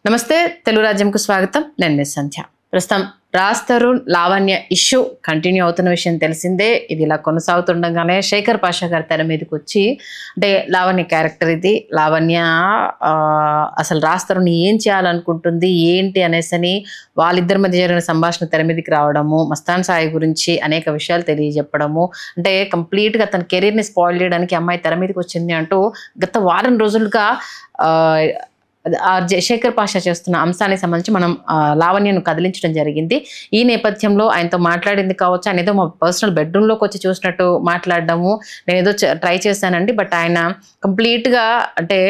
నమస్తే తెలుగు రాజ్యంకు స్వాగతం. నేను సంధ్య. ప్రస్తుతం రాజ్ తరుణ్ లావణ్య ఇష్యూ కంటిన్యూ అవుతున్న విషయం తెలిసిందే. ఇది ఇలా కొనసాగుతుండగానే శేఖర్ పాషా గారి తెర మీదకి వచ్చి అంటే లావణ్య క్యారెక్టర్ ఇది, లావణ్య అసలు రాజ్ తరుణ్ ఏం చేయాలనుకుంటుంది ఏంటి అనేసని వాళ్ళిద్దరి మధ్య జరిగిన సంభాషణ తెర మీదకి రావడము, మస్తాన్ సాయి గురించి అనేక విషయాలు తెలియజెప్పడము, అంటే కంప్లీట్గా తన కెరీర్ని స్పాయిల్ చేయడానికి అమ్మాయి తెర మీదకి వచ్చింది అంటూ గత వారం రోజులుగా శేఖర్ పాషా చేస్తున్న అంశానికి సంబంధించి మనం లావణ్యను కదిలించడం జరిగింది. ఈ నేపథ్యంలో ఆయనతో మాట్లాడింది కావచ్చు, ఆయన ఏదో మా పర్సనల్ బెడ్రూమ్లోకి వచ్చి చూసినట్టు మాట్లాడడము, నేను ఏదో ట్రై చేశానండి, బట్ ఆయన కంప్లీట్గా అంటే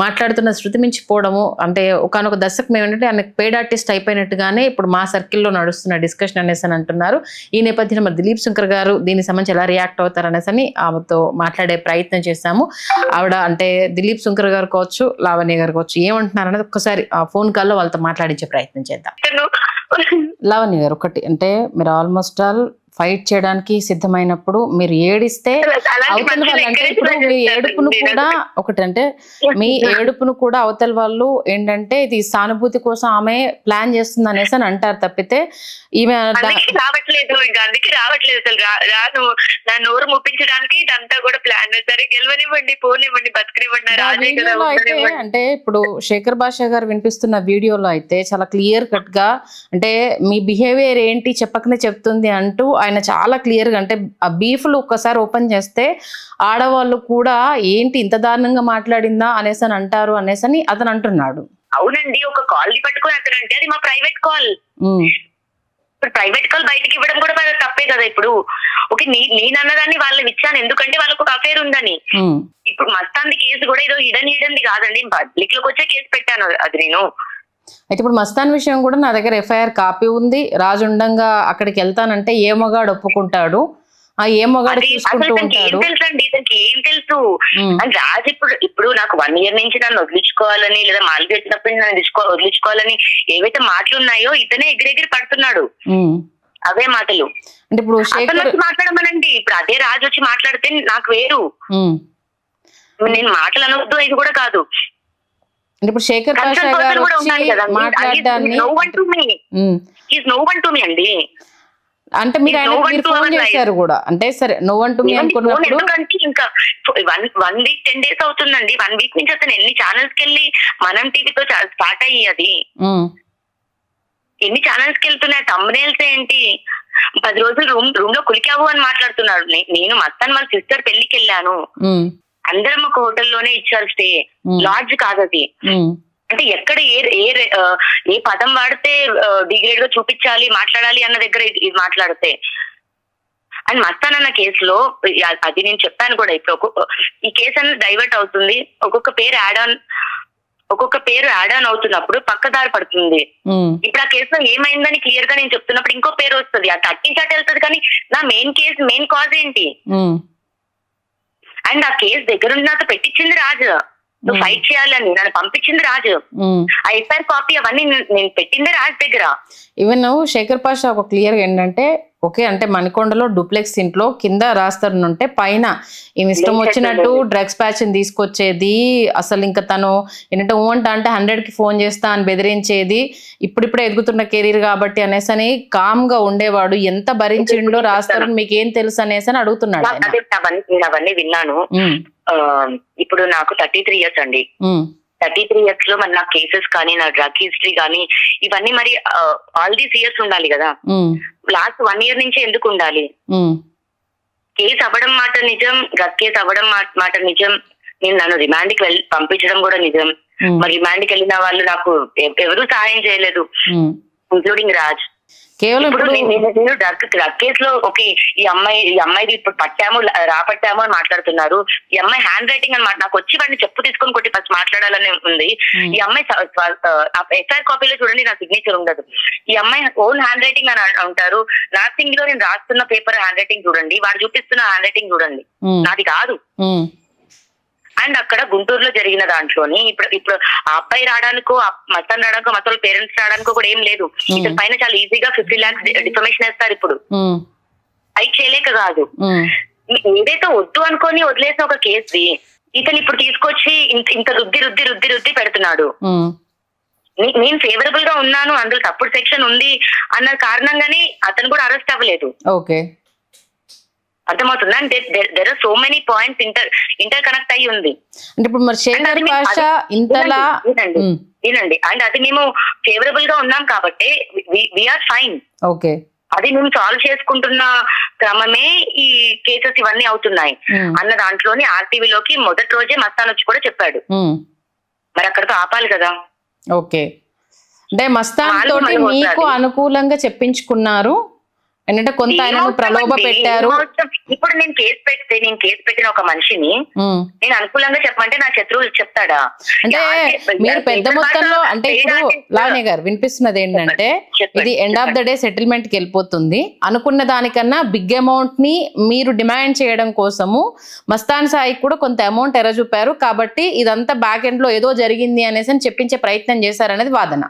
మాట్లాడుతున్న శృతి మించిపోవడము, అంటే ఒకనొక దశకు మేము ఏంటంటే ఆయన పెయిడ్ ఆర్టిస్ట్ అయిపోయినట్టుగానే ఇప్పుడు మా సర్కిల్లో నడుస్తున్న డిస్కషన్ అనేసి అని అంటున్నారు. ఈ నేపథ్యంలో మరి దిలీప్ శంకర్ గారు దీనికి సంబంధించి ఎలా రియాక్ట్ అవుతారు అనేసి ఆమెతో మాట్లాడే ప్రయత్నం చేశాము. ఆవిడ అంటే దిలీప్ శంకర్ గారు కావచ్చు, లావణ్య గారు కావచ్చు ఏమంటున్నారు అనేది ఒక్కసారి ఆ ఫోన్ కాల్లో వాళ్ళతో మాట్లాడించే ప్రయత్నం చేద్దాం. లావణ్య గారు, ఒకటి అంటే మీరు ఆల్మోస్ట్ ఆల్ ఫైట్ చేయడానికి సిద్ధమైనప్పుడు మీరు ఏడిస్తే అవతల వాళ్ళు అంటే ఇప్పుడు మీ ఏడుపును కూడా ఒకటంటే మీ ఏడుపును కూడా అవతల వాళ్ళు ఏంటంటే ఇది సానుభూతి కోసం ఆమె ప్లాన్ చేస్తుంది అనేసి అని అంటారు తప్పితే ఈమె రావట్లేదు, ఇంకా అందుకే రావట్లేదు. అసలు రాను, నా నోరు ముప్పించడానికి ఇదంతా కూడా ప్లాన్. సరే గెలవనివ్వండి, పోనివ్వండి, బతికినివ్వండి. అంటే ఇప్పుడు శేఖర్ భాషా గారు వినిపిస్తున్న వీడియోలో అయితే చాలా క్లియర్ కట్ గా అంటే మీ బిహేవియర్ ఏంటి చెప్పకనే చెప్తుంది అంటూ ఆయన చాలా క్లియర్ గా అంటే ఆ బీఫ్లు ఒక్కసారి ఓపెన్ చేస్తే ఆడవాళ్ళు కూడా ఏంటి ఇంత దారుణంగా మాట్లాడిందా అనేసి అని అంటారు అనేసి అని అతను అంటున్నాడు. అవునండి, ఒక కాల్ ని పట్టుకొని అతను అంటే అది మా ప్రైవేట్ కాల్. ఇప్పుడు ప్రైవేట్ కాల్ బయటకి ఇవ్వడం కూడా తప్పే కదా. ఇప్పుడు ఓకే, నేను అన్నదాన్ని వాళ్ళకి ఇచ్చాను ఎందుకంటే వాళ్ళకు ఒక అఫేర్ ఉందని. ఇప్పుడు మస్తాంది కేసు కూడా ఏదో హిడన్ది కాదండి, పబ్లిక్ లోకి వచ్చే కేసు పెట్టాను అది నేను. అయితే ఇప్పుడు మస్తాన్ విషయం కూడా నా దగ్గర ఎఫ్ఐఆర్ కాపీ ఉంది. రాజు ఉండంగా అక్కడికి వెళ్తానంటే ఏ మొగాడు ఒప్పుకుంటాడు, ఆ ఏ మొగాడు చూసుకుంటూ ఉంటాడు. తెలుసండి ఇతనికి ఏం తెలుసు అని రాజు ఇప్పుడు నాకు 1 year నుంచి నన్ను వదిలించుకోవాలని లేదా మాలికి వచ్చినప్పుడు నన్ను వదిలించుకోవాలని ఏవైతే మాటలు ఉన్నాయో ఇతనే ఎగిరెగిరి పడుతున్నాడు. అవే మాటలు అంటే ఇప్పుడు మాట్లాడమనండి. ఇప్పుడు అదే రాజు వచ్చి మాట్లాడితే నాకు వేరు, నేను మాటలు అనవద్దు ఇది కూడా కాదు. ఇప్పుడు శేఖర్ పాషా గారు మాట్లాడడాన్ని అండి అంటే మీరు ఫోన్ చేశారు కూడా అంటే సరే నో వన్ టు మీ అనుకున్నప్పుడు ఇంకా 1 week 10 days అవుతుందండి. 1 week నుంచి అతను ఎన్ని ఛానల్స్ కి వెళ్ళి మనం టీవీతో స్టార్ట్ అయ్యి అది ఎన్ని ఛానల్స్ కి వెళ్తున్నాయి, థంబ్నెయిల్స్ ఏంటి, 10 రోజులు రూమ్ లో కులికావు అని మాట్లాడుతున్నాడు. నేను మస్తాన్ వాళ్ళ సిస్టర్ పెళ్లికి వెళ్ళాను, అందరం ఒక హోటల్లోనే ఇచ్చారు స్టే, లాడ్జ్ కాదు అది. అంటే ఎక్కడ ఏ పదం వాడితే డిగ్రేడ్ గా చూపించాలి మాట్లాడాలి అన్న దగ్గర ఇది మాట్లాడితే అండ్ మస్తాన్ అన్న కేసులో అది నేను చెప్పాను కూడా. ఇప్పుడు ఈ కేసు అన్నది డైవర్ట్ అవుతుంది, ఒక్కొక్క పేరు యాడ్ ఆన్ అవుతున్నప్పుడు పక్కదారి పడుతుంది. ఇప్పుడు ఆ కేసులో ఏమైందని క్లియర్ గా నేను చెప్తున్నప్పుడు ఇంకో పేరు వస్తుంది, అది తట్టించాట వెళ్తుంది. కానీ నా మెయిన్ కాజ్ ఏంటి? అండ్ ఆ కేసు దగ్గరుండి నాతో పెట్టించింది రాజు, నువ్వు ఫైట్ చేయాలని నన్ను పంపించింది రాజు, ఆ ఎఫ్ఐఆర్ కాపీ అవన్నీ నేను పెట్టిందే రాజు దగ్గర. ఈవెన్ శేఖర్ పాషా ఒక క్లియర్ ఏంటంటే ఓకే అంటే మణికొండలో డూప్లెక్స్ ఇంట్లో కింద రాస్తారు ఉంటే పైన ఈమె ఇష్టం వచ్చినట్టు డ్రగ్స్ ప్యాచ్ తీసుకొచ్చేది, అసలు ఇంకా తను ఏంటంటే అంటే 100కి ఫోన్ చేస్తా అని బెదిరించేది, ఇప్పుడిప్పుడే ఎదుగుతున్న కెరీర్ కాబట్టి అనేసి అని కామ్ గా ఉండేవాడు. ఎంత భరించిండో రాస్తారు మీకేం తెలుసు అనేసి అని అడుగుతున్నాడు. అవన్నీ విన్నాను. ఇప్పుడు నాకు 33 years అండి. 33 years లో మరి నా కేసెస్ కానీ నా డ్రగ్ హిస్టరీ కానీ ఇవన్నీ మరి ఆల్ దీస్ ఇయర్స్ ఉండాలి కదా. లాస్ట్ 1 year నుంచి ఎందుకు ఉండాలి? కేసు అవ్వడం మాట నిజం, డ్రగ్ కేసు అవ్వడం మాట నిజం. నేను నన్ను రిమాండ్ కి పంపించడం కూడా నిజం. మరి రిమాండ్ కి వెళ్ళిన వాళ్ళు నాకు ఎవరూ సహాయం చేయలేదు, ఇంక్లూడింగ్ రాజ్. కేవలం నేను డ్రగ్ కేసులో ఓకే ఈ అమ్మాయిది ఇప్పుడు రాపట్టాము అని మాట్లాడుతున్నారు. ఈ అమ్మాయి హ్యాండ్ రైటింగ్ అనమాట, నాకు వచ్చి వాడిని చెప్పు తీసుకొని కొట్టి ఫస్ట్ మాట్లాడాలని ఉంది. ఈ అమ్మాయి ఎఫ్ఐఆర్ కాపీలో చూడండి నా సిగ్నేచర్ ఉండదు, ఈ అమ్మాయి ఓన్ హ్యాండ్ రైటింగ్ అని అంటారు. నర్సింగ్ లో నేను రాస్తున్న పేపర్ హ్యాండ్ రైటింగ్ చూడండి, వాడు చూపిస్తున్న హ్యాండ్ రైటింగ్ చూడండి, నాది కాదు. అండ్ అక్కడ గుంటూరులో జరిగిన దాంట్లోని ఇప్పుడు ఆ అబ్బాయి రావడానికో మస్తాన్ రావడానికో మతాల పేరెంట్స్ రావడానికో కూడా ఏం లేదు. ఇతని పైన చాలా ఈజీగా 50 lakhs డిఫమేషన్ వేస్తారు. ఇప్పుడు అవి చేయలేక కాదు, ఏదైతే వద్దు అనుకొని వదిలేసిన ఒక కేసు ఇతను ఇప్పుడు తీసుకొచ్చి ఇంత రుద్ది పెడుతున్నాడు. నేను ఫేవరబుల్ గా ఉన్నాను, అందులో తప్పుడు సెక్షన్ ఉంది అన్న కారణంగానే అతను కూడా అరెస్ట్ అవ్వలేదు. ఓకే, అర్థమవుతుందా? అంటే there are so many points interconnect అయ్యి ఉంది. అంటే ఇప్పుడు మరి శేఖర్ పాషా ఇంతలా వినండి, అండ్ అది మేము ఫేవరబుల్ గా ఉన్నాం కాబట్టి వీఆర్ ఫైన్. ఓకే, అది మేము సాల్వ్ చేసుకుంటున్న క్రమమే ఈ కేసెస్ ఇవన్నీ అవుతున్నాయి అన్న దాంట్లోని ఆర్టీవీలోకి మొదటి రోజే మస్తాన్ వచ్చి కూడా చెప్పాడు. మరి అక్కడితో ఆపాలి కదా. ఓకే, అంటే మస్తాన్ తోటి మీకు అనుకూలంగా చెప్పించుకున్నారు, ఏంటంటే కొంత ఆయనను ప్రలోభ పెట్టారు. ఇప్పుడు నేను కేసు పెట్టిన ఒక మనిషిని నేను అనుకూలంగా చెప్పమంటే నా శత్రువులు చెప్తాడా? అంటే మీరు పెద్ద మొత్తంలో, అంటే ఇప్పుడు లావణ్య గారు వినిపిస్తున్నది ఏంటంటే ఇది end of the day settlement కి వెళ్ళిపోతుంది. అనుకున్న దానికన్నా బిగ్ అమౌంట్ ని మీరు డిమాండ్ చేయడం కోసము మస్తాన్ సాయి కూడా కొంత అమౌంట్ ఎరచూపారు, కాబట్టి ఇదంతా బ్యాక్ ఎండ్ లో ఏదో జరిగింది అనేసి చెప్పించే ప్రయత్నం చేశారనేది వాదన.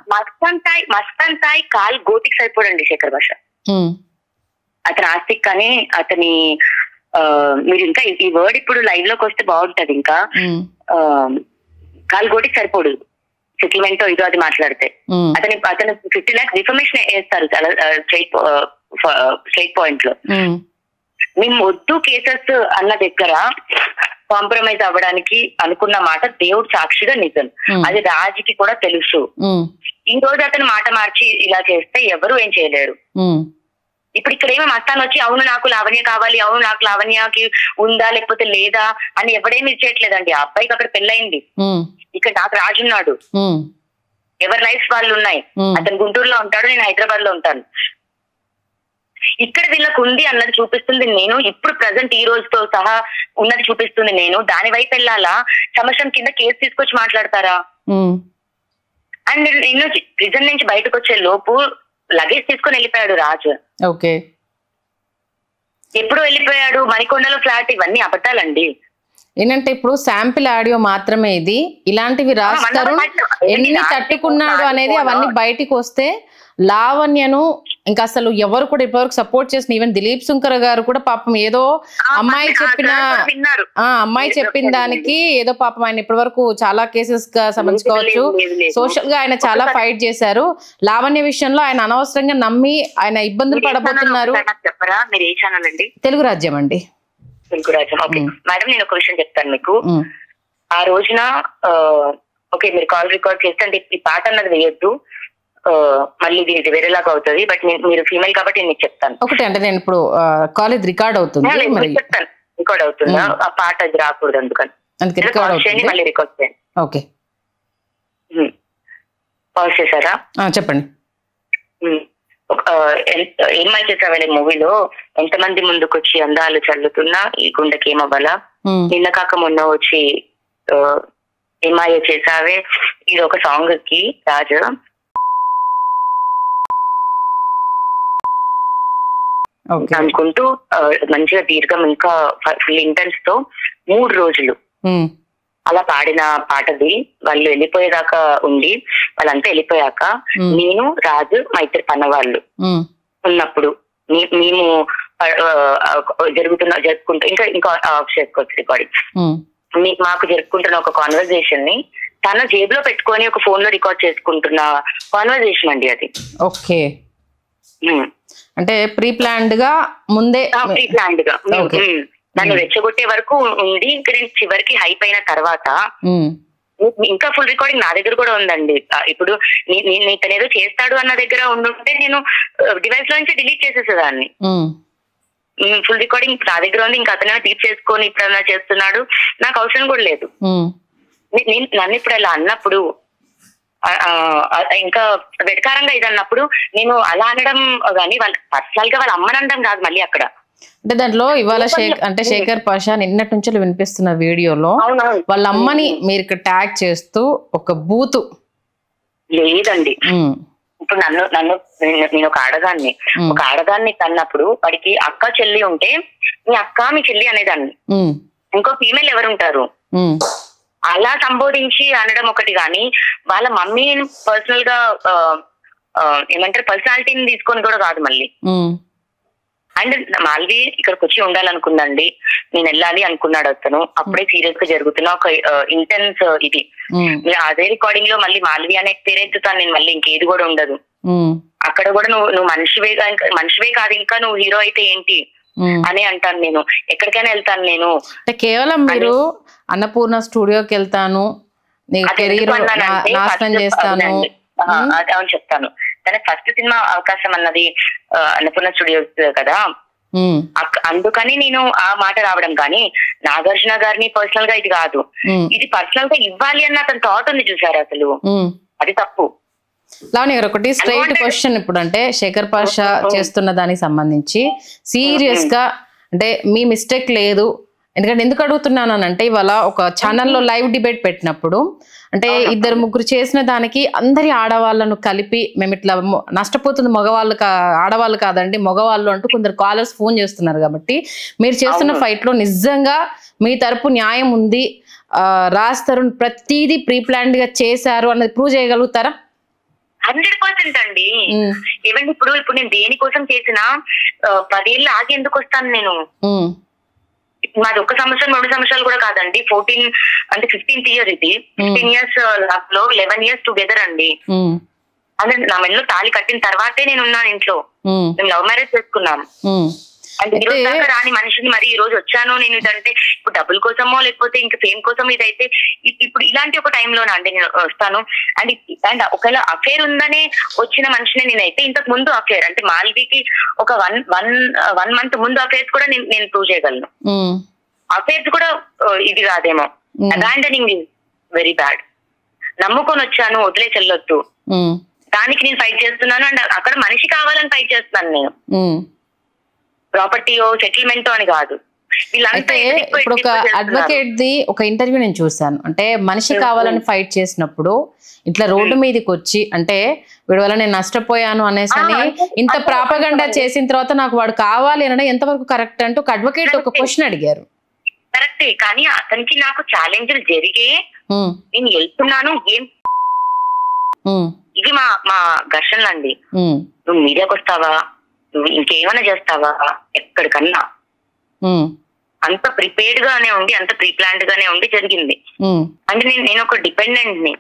మస్తాన్ సాయి కాల్ గోటికి సరిపోడండి శేఖర్ భాష. అతని ఆస్తికి కానీ అతని మీరు ఇంకా ఈ వర్డ్ ఇప్పుడు లైవ్ లోకి వస్తే బాగుంటది. ఇంకా కాల్గోటికి సరిపోడు సెటిల్మెంట్ ఇదో అది మాట్లాడితే. అతను 50 lakhs డిఫర్మేషన్ వేస్తారు చాలా స్ట్రైట్ పాయింట్ లో. మేము వద్దు కేసెస్ అన్న దగ్గర కాంప్రమైజ్ అవ్వడానికి అనుకున్న మాట దేవుడు సాక్షిగా నిజం, అది రాజుకి కూడా తెలుసు. ఈ రోజు అతను మాట మార్చి ఇలా చేస్తే ఎవరు ఏం చేయలేరు. ఇప్పుడు ఇక్కడ ఏమో మస్తాన్ వచ్చి అవును నాకు లావణ్య కావాలి, అవును నాకు లావణ్యకి ఉందా లేకపోతే లేదా అని ఎవడేమి ఇచ్చేయట్లేదండి. ఆ అబ్బాయికి అక్కడ పెళ్ళయింది, ఇక్కడ నాకు రాజున్నాడు, ఎవరి లైఫ్ వాళ్ళు ఉన్నాయి. అతను గుంటూరులో ఉంటాడు, నేను హైదరాబాద్ లో ఉంటాను. ఇక్కడ వీళ్ళకు ఉంది అన్నది చూపిస్తుంది నేను, ఇప్పుడు ప్రజెంట్ ఈ రోజుతో సహా ఉన్నది చూపిస్తుంది నేను. దాని వైపు వెళ్ళాలా? సంవత్సరం కింద కేసు తీసుకొచ్చి మాట్లాడతారా? అండ్ నేను ప్రిజన్ నుంచి బయటకు వచ్చే లోపు లగేజ్ తీసుకొని వెళ్ళిపోయాడు రాజు. ఓకే, ఎప్పుడు వెళ్ళిపోయాడు? మణికొండలో ఫ్లాట్. ఇవన్నీ అబద్ధాలండి. ఏంటంటే ఇప్పుడు శాంపిల్ ఆడియో మాత్రమే ఇది, ఇలాంటివి రాస్తారు. ఎన్ని తట్టుకున్నాడు అనేది అవన్నీ బయటికి వస్తే లావణ్యను ఇంకా అసలు ఎవరు కూడా ఇప్పటివరకు సపోర్ట్ చేసిన, ఈవెన్ దిలీప్ శంకర్ గారు కూడా పాపం ఏదో అమ్మాయి చెప్పిన దానికి ఏదో పాపం ఆయన ఇప్పటి వరకు చాలా కేసెస్ గా సంబంధించుకోవచ్చు, సోషల్ గా ఆయన చాలా ఫైట్ చేశారు. లావణ్య విషయంలో ఆయన అనవసరంగా నమ్మి ఆయన ఇబ్బందులు పడబోతున్నారు. తెలుగు రాజ్యం అండి, తెలుగు రాజ్యం. ఓకే మేడం, నేను ఒక విషయం చెప్తాను మీకు. ఆ రోజున ఓకే మీరు కాల్ రికార్డ్ చేస్తే అంటే ఈ పాట అన్నది వేయొద్దు, మళ్ళీ ఇది వేరేలాగా అవుతుంది. బట్ మీరు ఫీమేల్ కాబట్టి నేను చెప్తాను ఒకటి. అంటే నేను ఇప్పుడు కాలేజ్ రికార్డ్ అవుతుంది, చెప్తాను రికార్డ్ అవుతుందా ఆ పాట అది రాకూడదు, అందుకని మళ్ళీ రికార్డ్ చేయండి. ఓకే, పాజ్ చేశారా? చెప్పండి. ఏమై చేసావే మూవీలో ఎంతమంది ముందుకు వచ్చి అందాలు చల్లుతున్నా ఈ గుండెకి ఏమవ్వాలా, నిన్న కాక మొన్న వచ్చి ఏమాయ చేసావే, ఇది ఒక సాంగ్ కి రాజు అనుకుంటూ మంచిగా దీర్ఘం ఇంకా ఫుల్ ఇంటెన్స్ తో 3 రోజులు అలా పాడిన పాటది. వాళ్ళు వెళ్ళిపోయేదాకా ఉండి వాళ్ళంతా వెళ్ళిపోయాక నేను రాజు మా ఇద్దరు పన్నవాళ్ళు ఉన్నప్పుడు మేము జరుపుకుంటూ ఇంకా ఆఫ్ చేసుకోవచ్చు రికార్డింగ్. మాకు జరుపుకుంటున్న ఒక కాన్వర్జేషన్ ని తన జేబులో పెట్టుకొని ఒక ఫోన్ లో రికార్డ్ చేసుకుంటున్న కాన్వర్జేషన్ అండి అది. ఓకే, అంటే ప్రీ ప్లాన్డ్ గా ముందే నన్ను రెచ్చగొట్టే వరకు ఉంది. ఇంకా నేను చివరికి హైప్ అయిన తర్వాత ఇంకా ఫుల్ రికార్డింగ్ నా దగ్గర కూడా ఉందండి. ఇప్పుడు ఇతను ఏదో చేస్తాడు అన్న దగ్గర ఉండుంటే నేను డివైస్ లో నుంచి డిలీట్ చేసేసేదాన్ని. ఫుల్ రికార్డింగ్ నా దగ్గర ఉంది, ఇంకా అతను డీప్ చేసుకొని ఇప్పుడు చేస్తున్నాడు, నాకు అవసరం కూడా లేదు. నన్ను ఇప్పుడు అలా అన్నప్పుడు ఇంకా వెటకారంగా ఇది అన్నప్పుడు నేను అలా అనడం కానీ వాళ్ళ పర్సనల్ గా వాళ్ళ అమ్మని అనడం కాదు. మళ్ళీ అక్కడ అంటే దాంట్లో ఇవాళ శేఖర్ పాషా నిన్నటి నుంచి వినిపిస్తున్న వీడియోలో వాళ్ళ అమ్మని మీరు ఇక్కడ ట్యాగ్ చేస్తూ ఒక బూతు లేదండి. ఇప్పుడు నేను ఒక ఆడదాన్ని కన్నప్పుడు వాడికి అక్క చెల్లి ఉంటే మీ అక్క మీ చెల్లి అనేదాన్ని, ఇంకో ఫీమేల్ ఎవరు ఉంటారు అలా సంబోధించి అనడం ఒకటి. కానీ వాళ్ళ మమ్మీని పర్సనల్ గా ఏమంటారు పర్సనాలిటీని తీసుకొని కూడా కాదు. మళ్ళీ అండ్ మాల్వి ఇక్కడికి వచ్చి ఉండాలనుకుందండి, నేను వెళ్ళాలి అనుకున్నాడు అతను. అప్పుడే సీరియస్ గా జరుగుతున్న ఒక ఇంటెన్స్ ఇది. అదే రికార్డింగ్ లో మళ్ళీ మాల్వి అనే పేరెత్తుతాను నేను, మళ్ళీ ఇంకేది కూడా ఉండదు అక్కడ కూడా. నువ్వు మనిషివే కాదు, ఇంకా నువ్వు హీరో అయితే ఏంటి అని అంటాను నేను. ఎక్కడికైనా వెళ్తాను నేను. కేవలం మీరు అన్నపూర్ణ స్టూడియోకి వెళ్తాను, నీ కెరీర్ నాశనం చేస్తాను అవును చెప్తాను. తన ఫస్ట్ సినిమా అవకాశం అన్నది అన్నపూర్ణ స్టూడియోస్ కదా, అందుకని నేను ఆ మాట రావడం. కానీ నాగార్జున గారిని పర్సనల్ గా ఇది కాదు, ఇది పర్సనల్ గా ఇవ్వాలి అన్న అతని థాట్ ఉంది చూసారు, అసలు అది తప్పు. లావణ్య గారు ఒకటి స్ట్రైట్ క్వశ్చన్, ఇప్పుడు అంటే శేఖర్ పాషా చేస్తున్న దానికి సంబంధించి సీరియస్ గా అంటే మీ మిస్టేక్ లేదు, ఎందుకంటే ఎందుకు అడుగుతున్నాను అని అంటే ఇవాళ ఒక ఛానల్లో లైవ్ డిబేట్ పెట్టినప్పుడు అంటే 2-3 చేసిన దానికి అందరి ఆడవాళ్ళను కలిపి మేము ఇట్లా నష్టపోతుంది మగవాళ్ళు ఆడవాళ్ళు కాదండి మగవాళ్ళు అంటూ కొందరు కాలర్స్ ఫోన్ చేస్తున్నారు. కాబట్టి మీరు చేస్తున్న ఫైట్ లో నిజంగా మీ తరపు న్యాయం ఉంది, రాజ్ తరుణ్ ప్రతిదీ ప్రీ ప్లాన్డ్ గా చేశారు అన్నది ప్రూవ్ చేయగలుగుతారా? 100% అండి. ఈవెన్ ఇప్పుడు నేను దేనికోసం చేసినా 10 ఏళ్ళు ఆగి ఎందుకు వస్తాను నేను? మాది 1 సంవత్సరం 2 సంవత్సరాలు కూడా కాదండి, 15th ఇయర్ ఇది. 15 years లో 11 years టుగెదర్ అండి. అంటే నా మెడలో తాళి కట్టిన తర్వాతే నేను ఉన్నాను ఇంట్లో. మేము లవ్ మ్యారేజ్ చేసుకున్నాం. అంటే ఈ రోజు దాకా రాని మనిషిని మరి ఈ రోజు వచ్చాను నేను. ఇదంటే ఇప్పుడు డబ్బుల కోసమో లేకపోతే ఇంకా ఫేమ్ కోసం ఇదైతే ఇప్పుడు ఇలాంటి ఒక టైంలోనే అండి నేను వస్తాను. అండ్ ఒకవేళ అఫేర్ ఉందనే వచ్చిన మనిషిని నేనైతే ఇంతకు ముందు అఫేర్ అంటే మాల్వికి ఒక వన్ మంత్ ముందు అఫేర్స్ కూడా నేను ప్రూవ్ చేయగలను. అఫేర్స్ కూడా ఇది కాదేమో. Abandoning is very bad. నమ్ముకొని వచ్చాను, వదిలే చెల్లొద్దు, దానికి నేను ఫైట్ చేస్తున్నాను. అండ్ అక్కడ మనిషి కావాలని ఫైట్ చేస్తున్నాను నేను, ప్రాపర్టీయో సెటిల్మెంట్ అని కాదు. ఇప్పుడు ఒక అడ్వకేట్ ది ఒక ఇంటర్వ్యూ నేను చూసాను, అంటే మనిషి కావాలని ఫైట్ చేసినప్పుడు ఇట్లా రోడ్డు మీదకి వచ్చి అంటే వీడి వల్ల నేను నష్టపోయాను అనేసి ఇంత ప్రాపగండా చేసిన తర్వాత నాకు వాడు కావాలి అనడం ఎంతవరకు కరెక్ట్ అంటూ ఒక అడ్వకేట్ ఒక క్వశ్చన్ అడిగారు. కరెక్టే, కానీ అతనికి నాకు ఛాలెంజ్లు జరిగే నేను వెళ్తున్నాను. ఇవి మా ఘర్షణలు అండి. నువ్వు మీడియాకి వస్తావా, నువ్వు ఇంకేమైనా చేస్తావా, ఎక్కడికన్నా అంత ప్రిపేర్డ్ గానే ఉండి అంత ప్రీ ప్లాన్డ్ గానే ఉండి జరిగింది. అంటే నేను ఒక డిపెండెంట్ ని,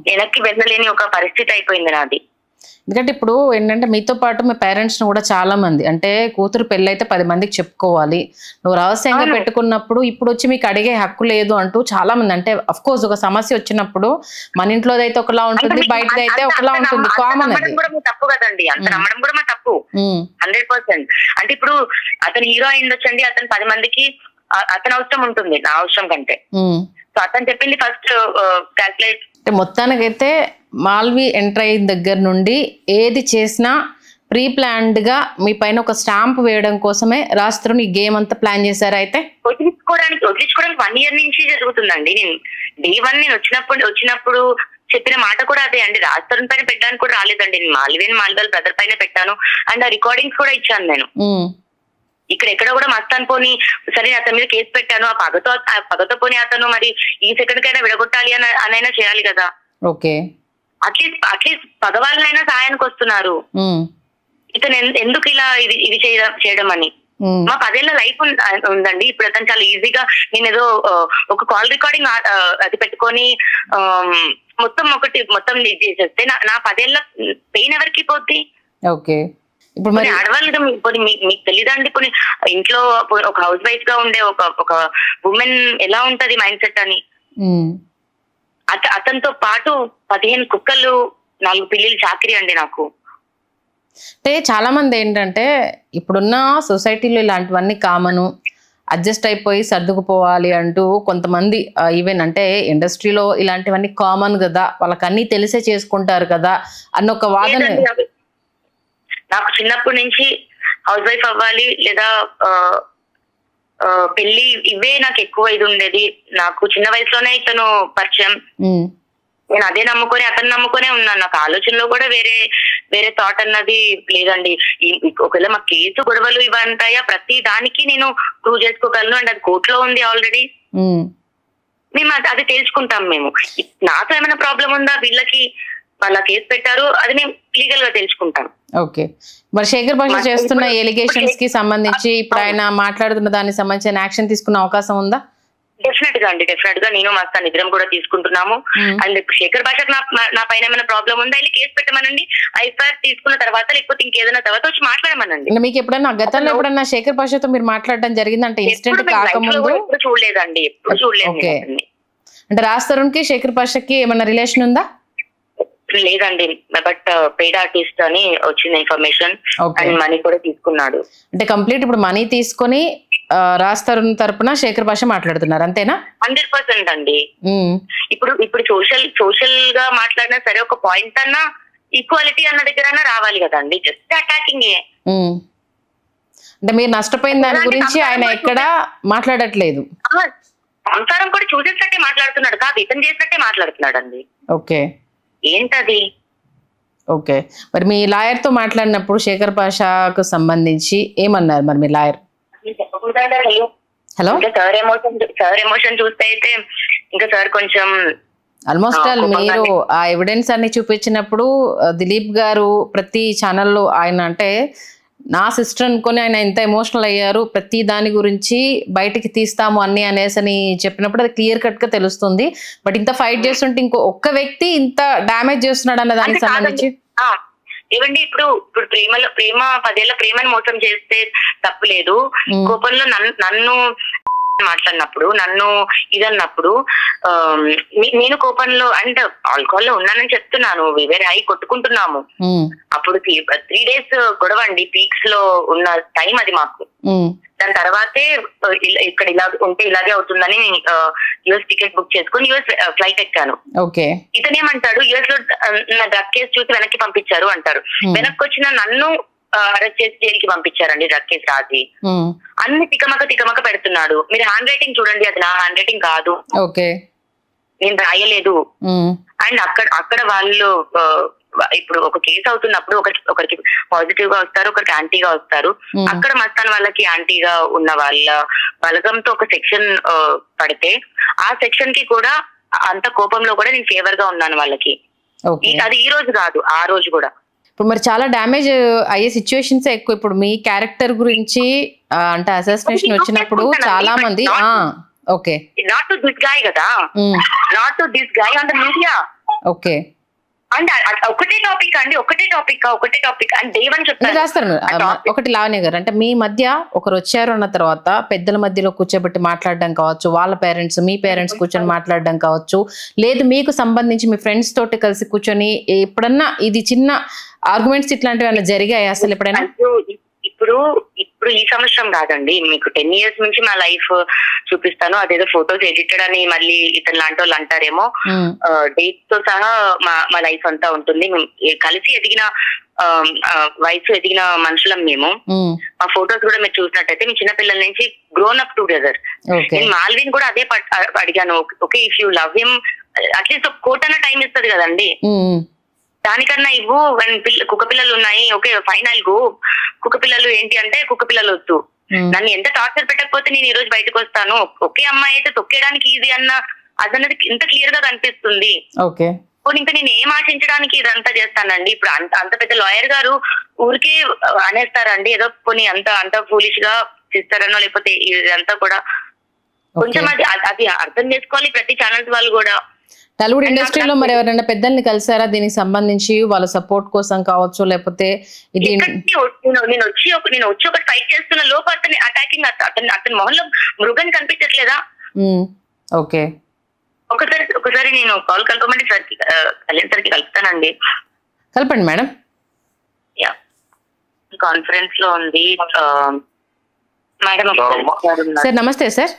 వెనక్కి వెళ్ళలేని ఒక పరిస్థితి అయిపోయింది నాది. ఎందుకంటే ఇప్పుడు ఏంటంటే మీతో పాటు మీ పేరెంట్స్ ను కూడా చాలా మంది అంటే కూతురు పెళ్ళైతే 10 మందికి చెప్పుకోవాలి, నువ్వు రహస్యంగా పెట్టుకున్నప్పుడు ఇప్పుడు వచ్చి మీకు అడిగే హక్కు లేదు అంటూ చాలా మంది. అంటే అఫ్ కోర్స్ ఒక సమస్య వచ్చినప్పుడు మన ఇంట్లో అయితే ఒకలా ఉంటుంది, బయటది అయితే ఒకలా ఉంటుంది, కామన్. అది తప్పు కదండి, అంత నమ్మడం కూడా మా తప్పు 100%. అంటే ఇప్పుడు అతను హీరో అయిందొచ్చండి, అతను 10 మందికి అతని అవసరం ఉంటుంది నా అవసరం కంటే. సో అతను చెప్పింది ఫస్ట్ క్యాల్కులేట్. అంటే మొత్తానికైతే మాల్వి ఎంటర్ అయిన దగ్గర నుండి ఏది చేసినా ప్రీ ప్లాన్డ్ గా మీ పైన ఒక స్టాంప్ వేయడం కోసమే రాజ్ తరుణ్ ఈ గేమ్ అంతా ప్లాన్ చేశారు. అయితే వదిలించుకోవడానికి 1 year నుంచి జరుగుతుందండి. నేను డే 1 నేను వచ్చినప్పుడు చెప్పిన మాట కూడా అదే అండి. రాజ్ తరుణ్ పైన పెట్టడానికి కూడా రాలేదండి, నేను మాల్వేల్ బ్రదర్ పైన పెట్టాను. అండ్ ఆ రికార్డింగ్స్ కూడా ఇచ్చాను నేను. ఇక్కడ ఎక్కడ కూడా మస్తాన్ పోని సరే అతని మీద కేసు పెట్టాను, ఆ పగతో పోని అతను మరి ఈ సెకండ్ కైనా విడగొట్టాలి అనైనా చేయాలి కదా. ఓకే, అట్లీస్ట్ పగవాళ్ళనైనా సహాయానికి వస్తున్నారు. ఇతను ఎందుకు ఇలా ఇది చేయడం అని. మా 10 ఏళ్ల లైఫ్ ఉందండి. ఇప్పుడు అతను చాలా ఈజీగా నేను ఏదో ఒక కాల్ రికార్డింగ్ అది పెట్టుకొని మొత్తం ఇది చేసేస్తే నా 10 ఏళ్ల పెయిన్ ఎవరికి పోద్ది? ఓకే, ఇప్పుడు మరి ఆడవాళ్ళు మీకు తెలియదండి, ఇప్పుడు ఇంట్లో ఒక హౌస్ వైఫ్ గా ఉండే ఒక ఉమెన్ ఎలా ఉంటది మైండ్ సెట్ అని. అతనితో పాటు 15 కుక్కలు 4 పిల్లలు చాకరీ అండి నాకు. అంటే చాలా మంది ఏంటంటే ఇప్పుడున్న సొసైటీలో ఇలాంటివన్నీ కామను, అడ్జస్ట్ అయిపోయి సర్దుకుపోవాలి అంటూ కొంతమంది ఈవెన్ అంటే ఇండస్ట్రీలో ఇలాంటివన్నీ కామన్ కదా, వాళ్ళకి అన్ని తెలిసే చేసుకుంటారు కదా అన్న ఒక వాదన. నాకు చిన్నప్పటి నుంచి హౌస్ వైఫ్ అవ్వాలి లేదా పెళ్లి ఇవే నాకు ఎక్కువ ఇది ఉండేది. నాకు చిన్న వయసులోనే ఇతను పరిచయం, నేను అదే నమ్ముకొని అతను నమ్ముకొనే ఉన్నాను. నాకు ఆలోచనలో కూడా వేరే థాట్ అన్నది లేదండి. ఒకవేళ మా కేసు గొడవలు ఇవంటాయా ప్రతి దానికి నేను ప్రూవ్ చేసుకోగలను. అండ్ అది కోర్టులో ఉంది ఆల్రెడీ, మేము అది తెలుసుకుంటాం. మేము నాతో ఏమైనా ప్రాబ్లం ఉందా, వీళ్ళకి వాళ్ళ కేసు పెట్టారు, అది నేను లీగల్ గా తెలుసుకుంటాను. ఓకే, మరి శేఖర్ భాష చేస్తున్న ఎలిగేషన్స్ కి సంబంధించి ఇప్పుడు ఆయన మాట్లాడుతున్న దానికి సంబంధించిన యాక్షన్ తీసుకునే అవకాశం ఉందా? డెఫినెట్ గా నేను మస్తాన్ ఇద్దరం కూడా తీసుకుంటున్నాము. అండ్ ఇప్పుడు శేఖర్ భాషకు నా పైన ఏమైనా ప్రాబ్లం ఉందా, వెళ్ళి కేసు పెట్టమనండి. ఐఫర్ తీసుకున్న తర్వాత లేకపోతే ఇంకేదైనా తర్వాత వచ్చి మాట్లాడమనండి. మీకు ఎప్పుడైనా గతంలో ఎప్పుడన్నా శేఖర్ భాషతో మీరు మాట్లాడడం జరిగిందంటే ఇన్సిడెంట్ కాకముందు? ఎప్పుడు చూడలేదండి, ఎప్పుడు చూడలేదు. అంటే రాజ్ తరుణ్ కి శేఖర్ భాషకి ఏమన్నా రిలేషన్ ఉందా? లేదండి, బట్ పెయిడ్ ఆర్టిస్ట్ అని వచ్చిన ఇన్ఫర్మేషన్. అండ్ మనీ కూడా తీసుకున్నాడు. అంటే కంప్లీట్ ఇప్పుడు మనీ తీసుకొని రాజ్ తరుణ్ తరపున శేఖర్ భాష మాట్లాడుతున్నారు అంతేనా? 100% అండి. ఇప్పుడు సోషల్ గా మాట్లాడినా సరే ఒక పాయింట్ అన్నా ఈక్వాలిటీ అన్న దగ్గర రావాలి కదండి. Just attacking. అంటే మీరు నష్టపోయిన దాని గురించి ఆయన ఎక్కడ మాట్లాడట్లేదు. సంసారం కూడా చూసేసినట్టే మాట్లాడుతున్నాడు కాదు, ఇతను చేసినట్టే మాట్లాడుతున్నాడు అండి. ఓకే, ఏంటది? ఓకే, మరి మీ లాయర్ తో మాట్లాడినప్పుడు శేఖర్ భాషకు సంబంధించి ఏమన్నారు మరి మీ లాయర్? హలో, సార్ ఎమోషన్ చూస్తే అయితే ఇంకా సార్ కొంచెం ఆల్మోస్ట్ ఆల్ మీరు ఆ ఎవిడెన్స్ అన్ని చూపించినప్పుడు దిలీప్ గారు ప్రతి ఛానల్లో ఆయన అంటే నా సిస్టర్ అనుకొని ఆయన ఎంత ఎమోషనల్ అయ్యారు, ప్రతి దాని గురించి బయటికి తీస్తాము అన్ని అనేసి అని చెప్పినప్పుడు అది క్లియర్ కట్ గా తెలుస్తుంది. బట్ ఇంత ఫైట్ చేస్తుంటే ఇంకో ఒక్క వ్యక్తి ఇంత డ్యామేజ్ చేస్తున్నాడు అన్న దానికి సంబంధించి ఏమండి, ఇప్పుడు ప్రేమ 10 ఏళ్ల ప్రేమను మోసం చేస్తే తప్పు లేదు. కోపంలో నన్ను మాట్లాడినప్పుడు, నన్ను ఇదన్నప్పుడు నేను కోపంలో అంటే ఆల్కహాల్ లో ఉన్నానని చెప్తున్నాను, వేరే హై కొట్టుకుంటున్నాము. అప్పుడు 3 days గొడవ అండి, పీక్స్ లో ఉన్న టైం అది మాకు. దాని తర్వాతే ఇక్కడ ఇలా ఉంటే ఇలాగే అవుతుందని యుఎస్ టికెట్ బుక్ చేసుకుని యుఎస్ ఫ్లైట్ ఎక్కాను. ఇతనేమంటాడు, యుఎస్ లో నా డ్రగ్ కేసు చూసి వెనక్కి పంపించారు అంటారు. వెనక్కి వచ్చిన నన్ను అరెస్ట్ చేసి జైలుకి పంపించారండి డ్రగ్ కేసు రాసి. అన్ని తికమక పెడుతున్నాడు. మీరు హ్యాండ్ రైటింగ్ చూడండి, అది నా హ్యాండ్ రైటింగ్ కాదు, నేను రాయలేదు. అండ్ అక్కడ వాళ్ళు ఇప్పుడు ఒక కేసు అవుతున్నప్పుడు ఒకరికి పాజిటివ్ గా వస్తారు, ఒకరికి యాంటీగా వస్తారు. అక్కడ మస్తాన్ వాళ్ళకి యాంటీగా ఉన్న వాళ్ళ బలగంతో ఒక సెక్షన్ పడితే ఆ సెక్షన్ కి కూడా అంత కోపంలో కూడా నేను ఫేవర్ గా ఉన్నాను వాళ్ళకి. అది ఈ రోజు కాదు, ఆ రోజు కూడా. ఇప్పుడు మరి చాలా డ్యామేజ్ అయ్యే సిచ్యువేషన్స్ ఎక్కువ. ఇప్పుడు మీ క్యారెక్టర్ గురించి అంటే అసాసినేషన్ వచ్చినప్పుడు చాలా మంది okay not to this guy కదా, not to this guy on the media. Okay, అంటే ఒకటే టాపిక్ అండి, ఒకటే టాపిక్ అండ్ దేవన్ చెప్తారు రాస్తారు. ఒకటి లావణ్య గారు, అంటే మీ మధ్య ఒకరు వచ్చారు అన్న తర్వాత పెద్దల మధ్యలో కూర్చోబెట్టి మాట్లాడడం కావచ్చు, వాళ్ళ పేరెంట్స్ మీ పేరెంట్స్ కూర్చొని మాట్లాడడం కావచ్చు, లేదు మీకు సంబంధించి మీ ఫ్రెండ్స్ తోటి కలిసి కూర్చొని ఎప్పుడన్నా ఇది చిన్న ఆర్గ్యుమెంట్స్ ఇట్లాంటివి ఏమైనా జరిగాయి అసలు ఎప్పుడైనా? ఇప్పుడు ఈ సంవత్సరం కాదండి, మీకు 10 years నుంచి మా లైఫ్ చూపిస్తాను. అదేదో ఫొటోస్ ఎడిటెడ్ అని మళ్ళీ ఇతను లాంటి వాళ్ళు అంటారేమో, డేట్ తో సహా మా లైఫ్ అంతా ఉంటుంది. కలిసి ఎదిగిన వయసు ఎదిగిన మనుషులం మేము. మా ఫొటోస్ కూడా మీరు చూసినట్టయితే మీ చిన్నపిల్లల నుంచి గ్రోన్ అప్ టుగెదర్. నేను మాల్విన్ కూడా అదే అడిగాను, okay if you love him at least ఒక కోట్ అన్న టైం ఇస్తుంది కదండి, దానికన్నా ఇవ్వు. కుక్క పిల్లలు ఉన్నాయి, ఓకే ఫైనల్ గో. కుక్క పిల్లలు ఏంటి అంటే కుక్క పిల్లలు వద్దు, నన్ను ఎంత టార్చర్ పెట్టకపోతే నేను ఈ రోజు బయటకు వస్తాను. ఒకే అమ్మాయి అయితే తొక్కేయడానికి ఈజీ అన్న అదన్నది ఇంత క్లియర్ గా కనిపిస్తుంది. ఇంకా నేను ఏం ఆశించడానికి ఇదంతా చేస్తానండి? ఇప్పుడు అంత పెద్ద లాయర్ గారు ఊరికే అనేస్తారండి, ఏదో పోనీ అంత ఫూలిష్ గా చేస్తారనో, లేకపోతే ఇదంతా కూడా కొంచెం అది అర్థం చేసుకోవాలి ప్రతి ఛానల్స్ వాళ్ళు కూడా. టాలీవుడ్ ఇండస్ట్రీలో మరి ఎవరైనా పెద్దల్ని కలిసారా దీనికి సంబంధించి, వాళ్ళ సపోర్ట్ కోసం కావచ్చు, లేకపోతే ఇది? నేను వచ్చి ఒక ఫైట్ చేస్తున్న లోపు అతని అటాకింగ్, అతని మొహంలో మృగం కనిపించట్లేదా? ఓకే, ఒకసారి నేను కాల్ కలపమంటే కళ్యాణ్ సార్కి కలుపుతానండి. కలపండి మేడం. కాన్ఫరెన్స్ లో ఉంది మేడం. సార్ నమస్తే సార్.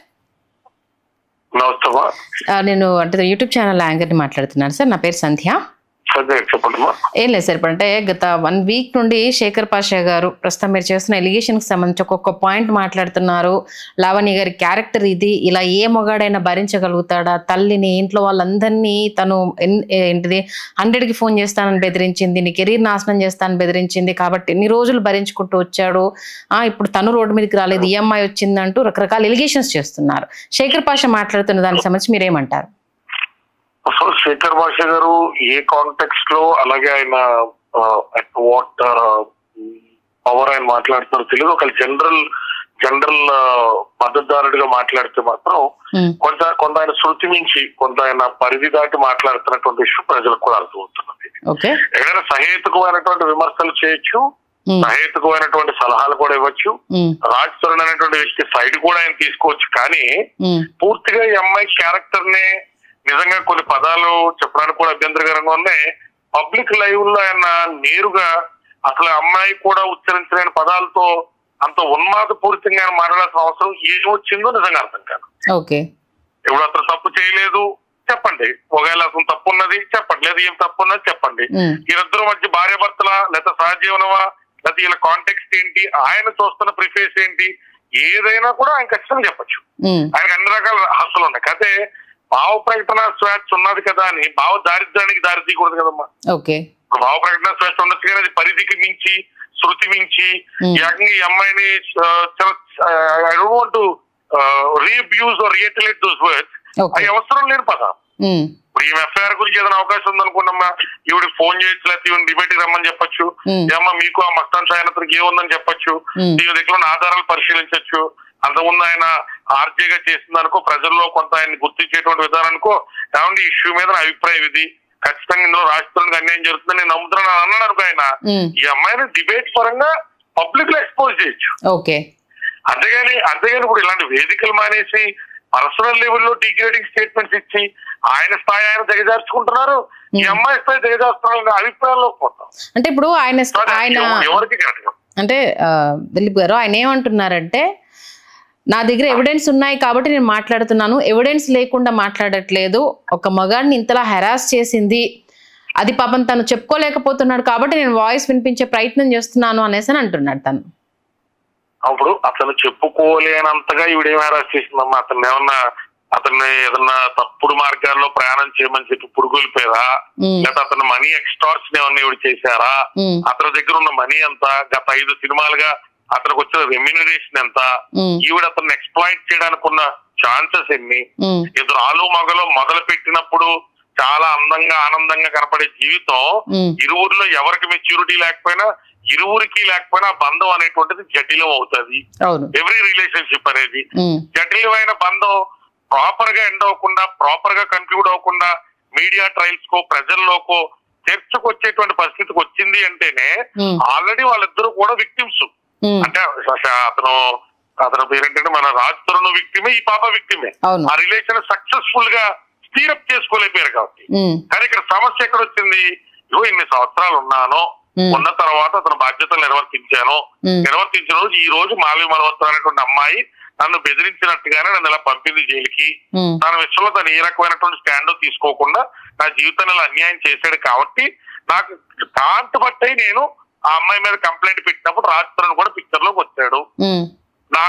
నేను అంటే యూట్యూబ్ ఛానల్ యాంకర్ ని మాట్లాడుతున్నాను సార్, నా పేరు సంధ్య. ఏం లేదు సార్, ఇప్పుడు అంటే గత 1 week నుండి శేఖర్ పాషా గారు ప్రస్తుతం మీరు చేస్తున్న ఎలిగేషన్ కి సంబంధించి ఒక్కొక్క పాయింట్ మాట్లాడుతున్నారు. లావణ్య గారి క్యారెక్టర్ ఇది, ఇలా ఏ మొగాడైనా భరించగలుగుతాడా? తల్లిని, ఇంట్లో వాళ్ళందరినీ తను ఏంటిది 100కి ఫోన్ చేస్తానని బెదిరించింది, నీ కెరీర్ నాశనం చేస్తానని బెదిరించింది, కాబట్టి ఎన్ని రోజులు భరించుకుంటూ వచ్చాడు. ఇప్పుడు తను రోడ్డు మీదకి రాలేదు, ఈఎంఐ వచ్చిందంటూ రకరకాల ఎలిగేషన్స్ చేస్తున్నారు. శేఖర్ పాషా మాట్లాడుతున్న దానికి సంబంధించి మీరేమంటారు? అసలు శేఖర్ భాష గారు ఏ కాంటెక్స్ట్ లో, అలాగే ఆయన అట్ వాట్ పవర్ ఆయన మాట్లాడుతున్నారో తెలియదు. ఒక జనరల్ మద్దతుదారుడిగా మాట్లాడితే మాత్రం కొంత ఆయన శృతి మించి, కొంత ఆయన పరిధి దాటి మాట్లాడుతున్నటువంటి విషయం ప్రజలకు కూడా అర్థమవుతున్నది. ఎక్కడైనా సహేతుకమైనటువంటి విమర్శలు చేయొచ్చు, సహేతుకమైనటువంటి సలహాలు కూడా ఇవ్వచ్చు. రాజ్ తరుణ్ అనేటువంటి వ్యక్తి సైడ్ కూడా ఆయన తీసుకోవచ్చు. కానీ పూర్తిగా ఈ అమ్మాయి క్యారెక్టర్ నే నిజంగా కొన్ని పదాలు చెప్పడానికి కూడా అభ్యంతరకరంగా ఉన్నాయి. పబ్లిక్ లైవ్ లో ఆయన నేరుగా అసలు అమ్మాయి కూడా ఉచ్చరించలేని పదాలతో అంత ఉన్మాదపూరితంగా ఆయన మాట్లాడాల్సిన అవసరం ఏమొచ్చిందో నిజంగా అర్థం కాదు. ఇప్పుడు అతను తప్పు చేయలేదు చెప్పండి, ఒకవేళ అతను తప్పు ఉన్నది చెప్పండి, లేదా ఏం తప్పు ఉన్నది చెప్పండి. వీరిద్దరు మధ్య భార్యాభర్తలా, లేదా సహజీవనమా, లేదా వీళ్ళ కాంటెక్స్ట్ ఏంటి, ఆయన చూస్తున్న ప్రిఫేస్ ఏంటి, ఏదైనా కూడా ఆయన ఖచ్చితంగా చెప్పచ్చు. ఆయనకు అన్ని రకాల హక్కులు ఉన్నాయి. అయితే భావ ప్రకటన స్వేచ్ఛ ఉన్నది కదా అని భావ దారిద్ర్యానికి దారి తీయకూడదు కదమ్మా. భావ ప్రకటన స్వేచ్ఛ ఉండొచ్చు కానీ అది పరిధికి మించి, శృతి మించి ఏకంగా ఈ అమ్మాయిని I don't want to reabuse or retaliate those words, అది అవసరం లేని పదం. ఇప్పుడు ఈ ఎఫ్ఐఆర్ గురించి ఏదైనా అవకాశం ఉందనుకున్నమ్మా, ఈవిడికి ఫోన్ చేయొచ్చు, లేకపోతే ఈవిడ డిబేట్ కి రమ్మని చెప్పొచ్చు, ఏమన్నా మీకు ఆ మస్తాన్ సాయనతనికి ఏముందని చెప్పొచ్చు, ఈవిడ దగ్గర ఉన్న ఆధారాలు పరిశీలించవచ్చు. అంతకుముందు ఆయన ఆర్జేగా చేసిందనుకో, ప్రజల్లో కొంత ఆయన గుర్తించేటువంటి విధానానికో, ఏమంటే ఇష్యూ మీద నా అభిప్రాయం ఇది, ఖచ్చితంగా ఇందులో రాష్ట్రానికి అన్యాయం జరుగుతుందని నేను నమ్ముతున్నాను అన్నాడు అనుకో ఆయన, ఈ అమ్మాయిని డిబేట్ పరంగా పబ్లిక్ లో ఎక్స్పోజ్ చేయొచ్చు. అంతేగాని ఇప్పుడు ఇలాంటి వేదికలు మానేసి పర్సనల్ లెవెల్లో డిగ్రేడింగ్ స్టేట్మెంట్స్ ఇచ్చి ఆయన స్థాయి ఆయన దిగజార్చుకుంటున్నారు, ఈ అమ్మాయి స్థాయి దిగజార్చుతున్నారు అభిప్రాయంలో పోతాం. అంటే ఇప్పుడు ఆయన ఎవరికి కరెక్ట్ అంటే దిలీప్ గారు ఆయన ఏమంటున్నారంటే, నా దగ్గర ఎవిడెన్స్ ఉన్నాయి కాబట్టి నేను మాట్లాడుతున్నాను, ఎవిడెన్స్ లేకుండా మాట్లాడట్లేదు, ఒక మగాడిని ఇంతలా హెరాస్ చేసింది అది పాపం తను చెప్పుకోలేకపోతున్నాడు కాబట్టి నేను వాయిస్ వినిపించే ప్రయత్నం చేస్తున్నాను అనేసి అంటున్నాడు తను. అప్పుడు అతను చెప్పుకోలేనంతగా ఈవిడేం హెరాస్ చేసిందమ్మా? అతన్ని ఏదన్నా తప్పుడు మార్గాల్లో ప్రయాణం చేయమని చెప్పి పురుగులిపోయారా, లేదా అతను మనీ ఎక్స్టార్షన్ ఏమన్నా ఈవిడ చేశారా, అతని దగ్గర ఉన్న మనీ ఎంత, గత 5 సినిమాలుగా అతనికి వచ్చిన రెమ్యూనరేషన్ ఎంత, ఈవిడ అతన్ని ఎక్స్ప్లాయిట్ చేయడానికి ఉన్న ఛాన్సెస్ ఎన్ని, ఇద్దరు ఆలు మగలో మొదలు పెట్టినప్పుడు చాలా అందంగా ఆనందంగా కనపడే జీవితం ఇరువురిలో ఎవరికి మెచ్యూరిటీ లేకపోయినా, ఇరువురికి లేకపోయినా బంధం అనేటువంటిది జటిలం అవుతుంది. ఎవ్రీ రిలేషన్షిప్ అనేది జటిలమైన బంధం ప్రాపర్ గా ఎండ్ అవ్వకుండా, ప్రాపర్ గా కన్క్లూడ్ అవ్వకుండా మీడియా ట్రయల్స్ కో ప్రజల్లోకో చర్చకు వచ్చేటువంటి పరిస్థితికి వచ్చింది అంటేనే ఆల్రెడీ వాళ్ళిద్దరూ కూడా విక్టిమ్స్. అంటే అతను పేరేంటంటే మన రాజ్ తరుణ్ విక్టిమే, ఈ పాప విక్టిమే. ఆ రిలేషన్ సక్సెస్ఫుల్ గా స్టీరప్ చేసుకోలేకపోయారు కాబట్టి. కానీ ఇక్కడ సమస్య ఎక్కడ వచ్చింది, ఇన్ని సంవత్సరాలు ఉన్నాను, ఉన్న తర్వాత అతను బాధ్యతలు నిర్వర్తించిన రోజు ఈ రోజు మాల్వి మల్హోత్రా అనేటువంటి అమ్మాయి నన్ను బెదిరించినట్టుగానే నన్ను ఇలా పంపింది జైలుకి, తన విషయంలో తను ఏ రకమైనటువంటి స్టాండ్ తీసుకోకుండా నా జీవితాన్ని అన్యాయం చేశాడు కాబట్టి నాకు కాంత బట్టి నేను ఆ అమ్మాయి మీద కంప్లైంట్ పెట్టినప్పుడు రాజ్ తరుణ్ కూడా పిక్చర్ లోకి వచ్చాడు.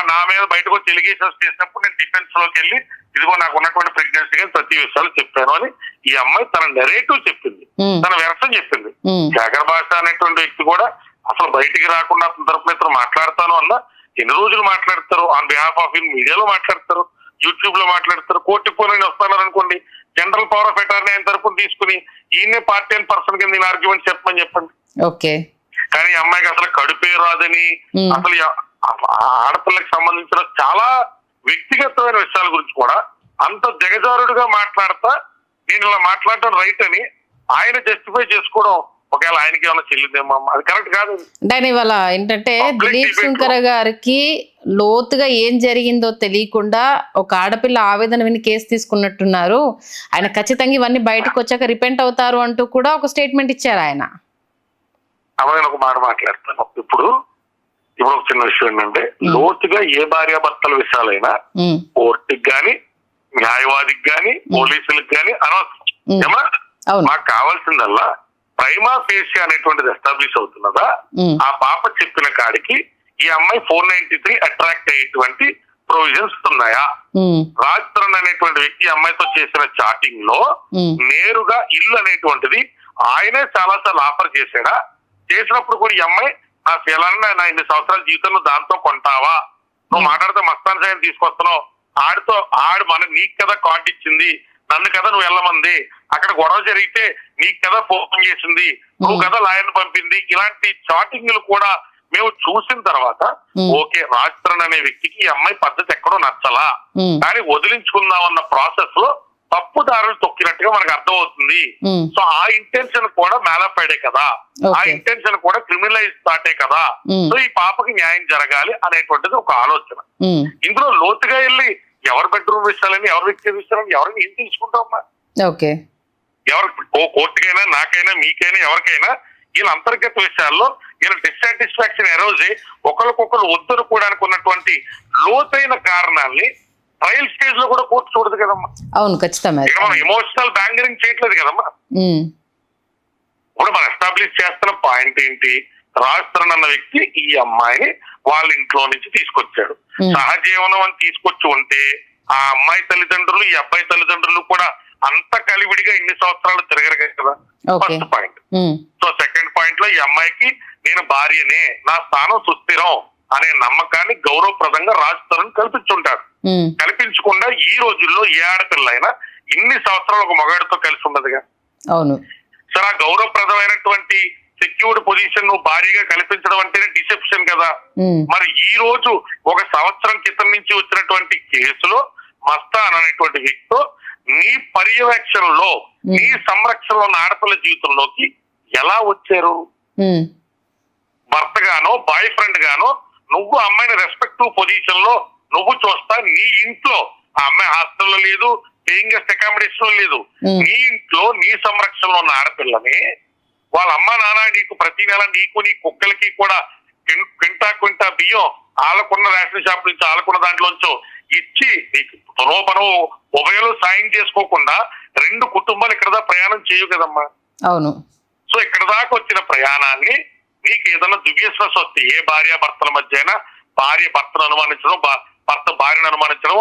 నా మీద బయటకు వచ్చి ఎలిగేషన్స్ చేసినప్పుడు నేను డిఫెన్స్ లోకి వెళ్ళి ఇదిగో నాకు ఉన్నటువంటి ప్రెగ్నెన్సీ కానీ ప్రతి విషయాలు చెప్పాను అని ఈ అమ్మాయి తన నెరేటివ్ చెప్పింది, తన వెర్షన్ చెప్పింది. శేఖర్ భాష అనేటువంటి వ్యక్తి కూడా అసలు బయటికి రాకుండా అతని తరపున ఇతను మాట్లాడతాను అన్న ఎన్ని రోజులు మాట్లాడతారు, ఆన్ బిహాఫ్ ఆఫ్ ఇన్ మీడియాలో మాట్లాడతారు, యూట్యూబ్ లో మాట్లాడతారు, కోర్టుకు పోయిన వస్తున్నారు అనుకోండి, జనరల్ పవర్ ఆఫ్ అటార్నీ ఆయన తరపున తీసుకుని ఈయనే పార్టీ అండ్ పర్సన్ కింద నేను ఆర్గ్యుమెంట్ చెప్పమని చెప్పండి. కానీ ఈ అమ్మాయికి అసలు కడుపే రాదని, అసలు ఆడపిల్లకి సంబంధించిన చాలా వ్యక్తిగతమైన విషయాల గురించి కూడా అంత దిగజారుడుగా మాట్లాడతా నేను ఇలా మాట్లాడటం రైట్ అని ఆయన జస్టిఫై చేసుకోవడం ఒకవేళ ఆయనకి ఏమైనా చెల్లిందేమో, అది కరెక్ట్ కాదు. అంటే ఆయన ఇవాళ ఏంటంటే దిలీప్ శంకర్ గారికి లోతుగా ఏం జరిగిందో తెలియకుండా ఒక ఆడపిల్ల ఆవేదన విని కేసు తీసుకున్నట్టున్నారు. ఆయన ఖచ్చితంగా ఇవన్నీ బయటకు వచ్చాక రిపెంట్ అవుతారు అంటూ కూడా ఒక స్టేట్మెంట్ ఇచ్చారు ఆయన. నేను ఒక మాట మాట్లాడతాను. ఇప్పుడు ఒక చిన్న విషయం ఏంటంటే, లోతుగా ఏ భార్యాభర్తల విషయాలైనా కోర్టుకి గాని, న్యాయవాదికి గాని, పోలీసులకు గాని అనవసరం. మాకు కావాల్సిందల్లా ప్రైమా ఫేసి అనేటువంటిది ఎస్టాబ్లిష్ అవుతున్నదా, ఆ పాప చెప్పిన కాడికి ఈ అమ్మాయి 493 అట్రాక్ట్ అయ్యేటువంటి ప్రొవిజన్స్ ఉన్నాయా, రాజ్ తరుణ్ అనేటువంటి వ్యక్తి ఈ అమ్మాయితో చేసిన చాటింగ్ లో నేరుగా ఇల్లు అనేటువంటిది ఆయనే చాలా సార్లు ఆఫర్ చేశాడా, చేసినప్పుడు కూడా ఈ అమ్మాయి ఆ శీలాన్ని నా 8 సంవత్సరాల జీవితంలో దాంతో కొంటావా, నువ్వు మాట్లాడితే మస్తాన్ సాయం తీసుకొస్తున్నావు, ఆడు నీకు కదా కార్డు ఇచ్చింది, నన్ను కదా నువ్వు వెళ్ళమంది, అక్కడ గొడవ జరిగితే నీకు కదా ఫోన్ చేసింది, నువ్వు కదా లాయర్ని పంపింది, ఇలాంటి చాటింగ్లు కూడా మేము చూసిన తర్వాత ఓకే రాజ్ తరుణ్ అనే వ్యక్తికి ఈ అమ్మాయి పద్ధతి ఎక్కడో నచ్చలా, కానీ వదిలించుకుందాం అన్న ప్రాసెస్ లో తప్పుదారులు తొక్కినట్టుగా మనకు అర్థమవుతుంది. సో ఆ ఇంటెన్షన్ కూడా మ్యాలఫైడే కదా, ఆ ఇంటెన్షన్ కూడా క్రిమినలైజ్ దాటే కదా. సో ఈ పాపకి న్యాయం జరగాలి అనేటువంటిది ఒక ఆలోచన. ఇందులో లోతుగా వెళ్ళి ఎవరు బెడ్రూమ్ విషయాలని, ఎవరు వ్యక్తి విషయాలని, ఎవరిని ఏం తెలుసుకుంటామా? ఎవరు కోర్టుకైనా, నాకైనా, మీకైనా, ఎవరికైనా వీళ్ళ అంతర్గత విషయాల్లో వీళ్ళ డిస్సాటిస్ఫాక్షన్ ఎరోజ్ ఒకరికొకరు వద్దనుకోవడానికి ఉన్నటువంటి లోతైన కారణాన్ని ట్రయల్ స్టేజ్ లో కూడా కోర్టు చూడదు కదమ్మా. అవును, ఖచ్చితంగా మనం ఎమోషనల్ బ్యాంగరింగ్ చేయట్లేదు కదమ్మా. ఇప్పుడు మనం ఎస్టాబ్లిష్ చేస్తున్న పాయింట్ ఏంటి? రాజ్ తరుణ్ అన్న వ్యక్తి ఈ అమ్మాయిని వాళ్ళ ఇంట్లో నుంచి తీసుకొచ్చాడు. సహజీవనం అని తీసుకొచ్చి ఉంటే ఆ అమ్మాయి తల్లిదండ్రులు, ఈ అబ్బాయి తల్లిదండ్రులు కూడా అంత కలివిడిగా ఇన్ని సంవత్సరాలు తిరగరు కదా. First point. So second point లో ఈ అమ్మాయికి నేను భార్యనే, నా స్థానం సుస్థిరం అనే నమ్మకాన్ని గౌరవప్రదంగా రాజ్ తరుణ్ కల్పించుంటాడు. కల్పించకుండా ఈ రోజుల్లో ఏ ఆడపిల్ల అయినా ఇన్ని సంవత్సరాలు ఒక మగాడితో కలిసి ఉండదుగా. అవును సరే, ఆ గౌరవప్రదమైనటువంటి సెక్యూర్డ్ పొజిషన్ నువ్వు భారీగా కల్పించడం అంటేనే డిసెప్షన్ కదా. మరి ఈ రోజు ఒక సంవత్సరం క్రితం నుంచి వచ్చినటువంటి కేసులో మస్తాన్ అనేటువంటి వ్యక్తితో నీ పర్యవేక్షణలో, నీ సంరక్షణలో ఉన్న ఆడపిల్ల జీవితంలోకి ఎలా వచ్చారు? భర్త గానో, బాయ్ ఫ్రెండ్ గానో నువ్వు అమ్మాయిని రెస్పెక్టివ్ పొజిషన్ లో నువ్వు చూస్తా, నీ ఇంట్లో ఆ అమ్మాయి హాస్టల్లో లేదు, పేయింగ్ గెస్ట్ అకామిడేషన్ లేదు, నీ ఇంట్లో నీ సంరక్షణలో ఉన్న ఆడపిల్లని వాళ్ళ అమ్మ నాన్న నీకు ప్రతి నెల నీకు నీ కుక్కలకి కూడా క్వింటా బియ్యం ఆలకున్న రేషన్ షాప్ నుంచి, ఆలకున్న దాంట్లోంచో ఇచ్చి నీకు తునోపనో ఉభయలు సాయం చేసుకోకుండా రెండు కుటుంబాలు ఇక్కడ దాకా ప్రయాణం చేయవు కదమ్మా. అవును. సో ఇక్కడ దాకా వచ్చిన ప్రయాణాన్ని నీకు ఏదైనా దువ్యశ్వాస వస్తే, ఏ భార్య భర్తల మధ్య అయినా భార్య భర్తను అనుమానించడం, భర్త భార్యను అనుమానించడం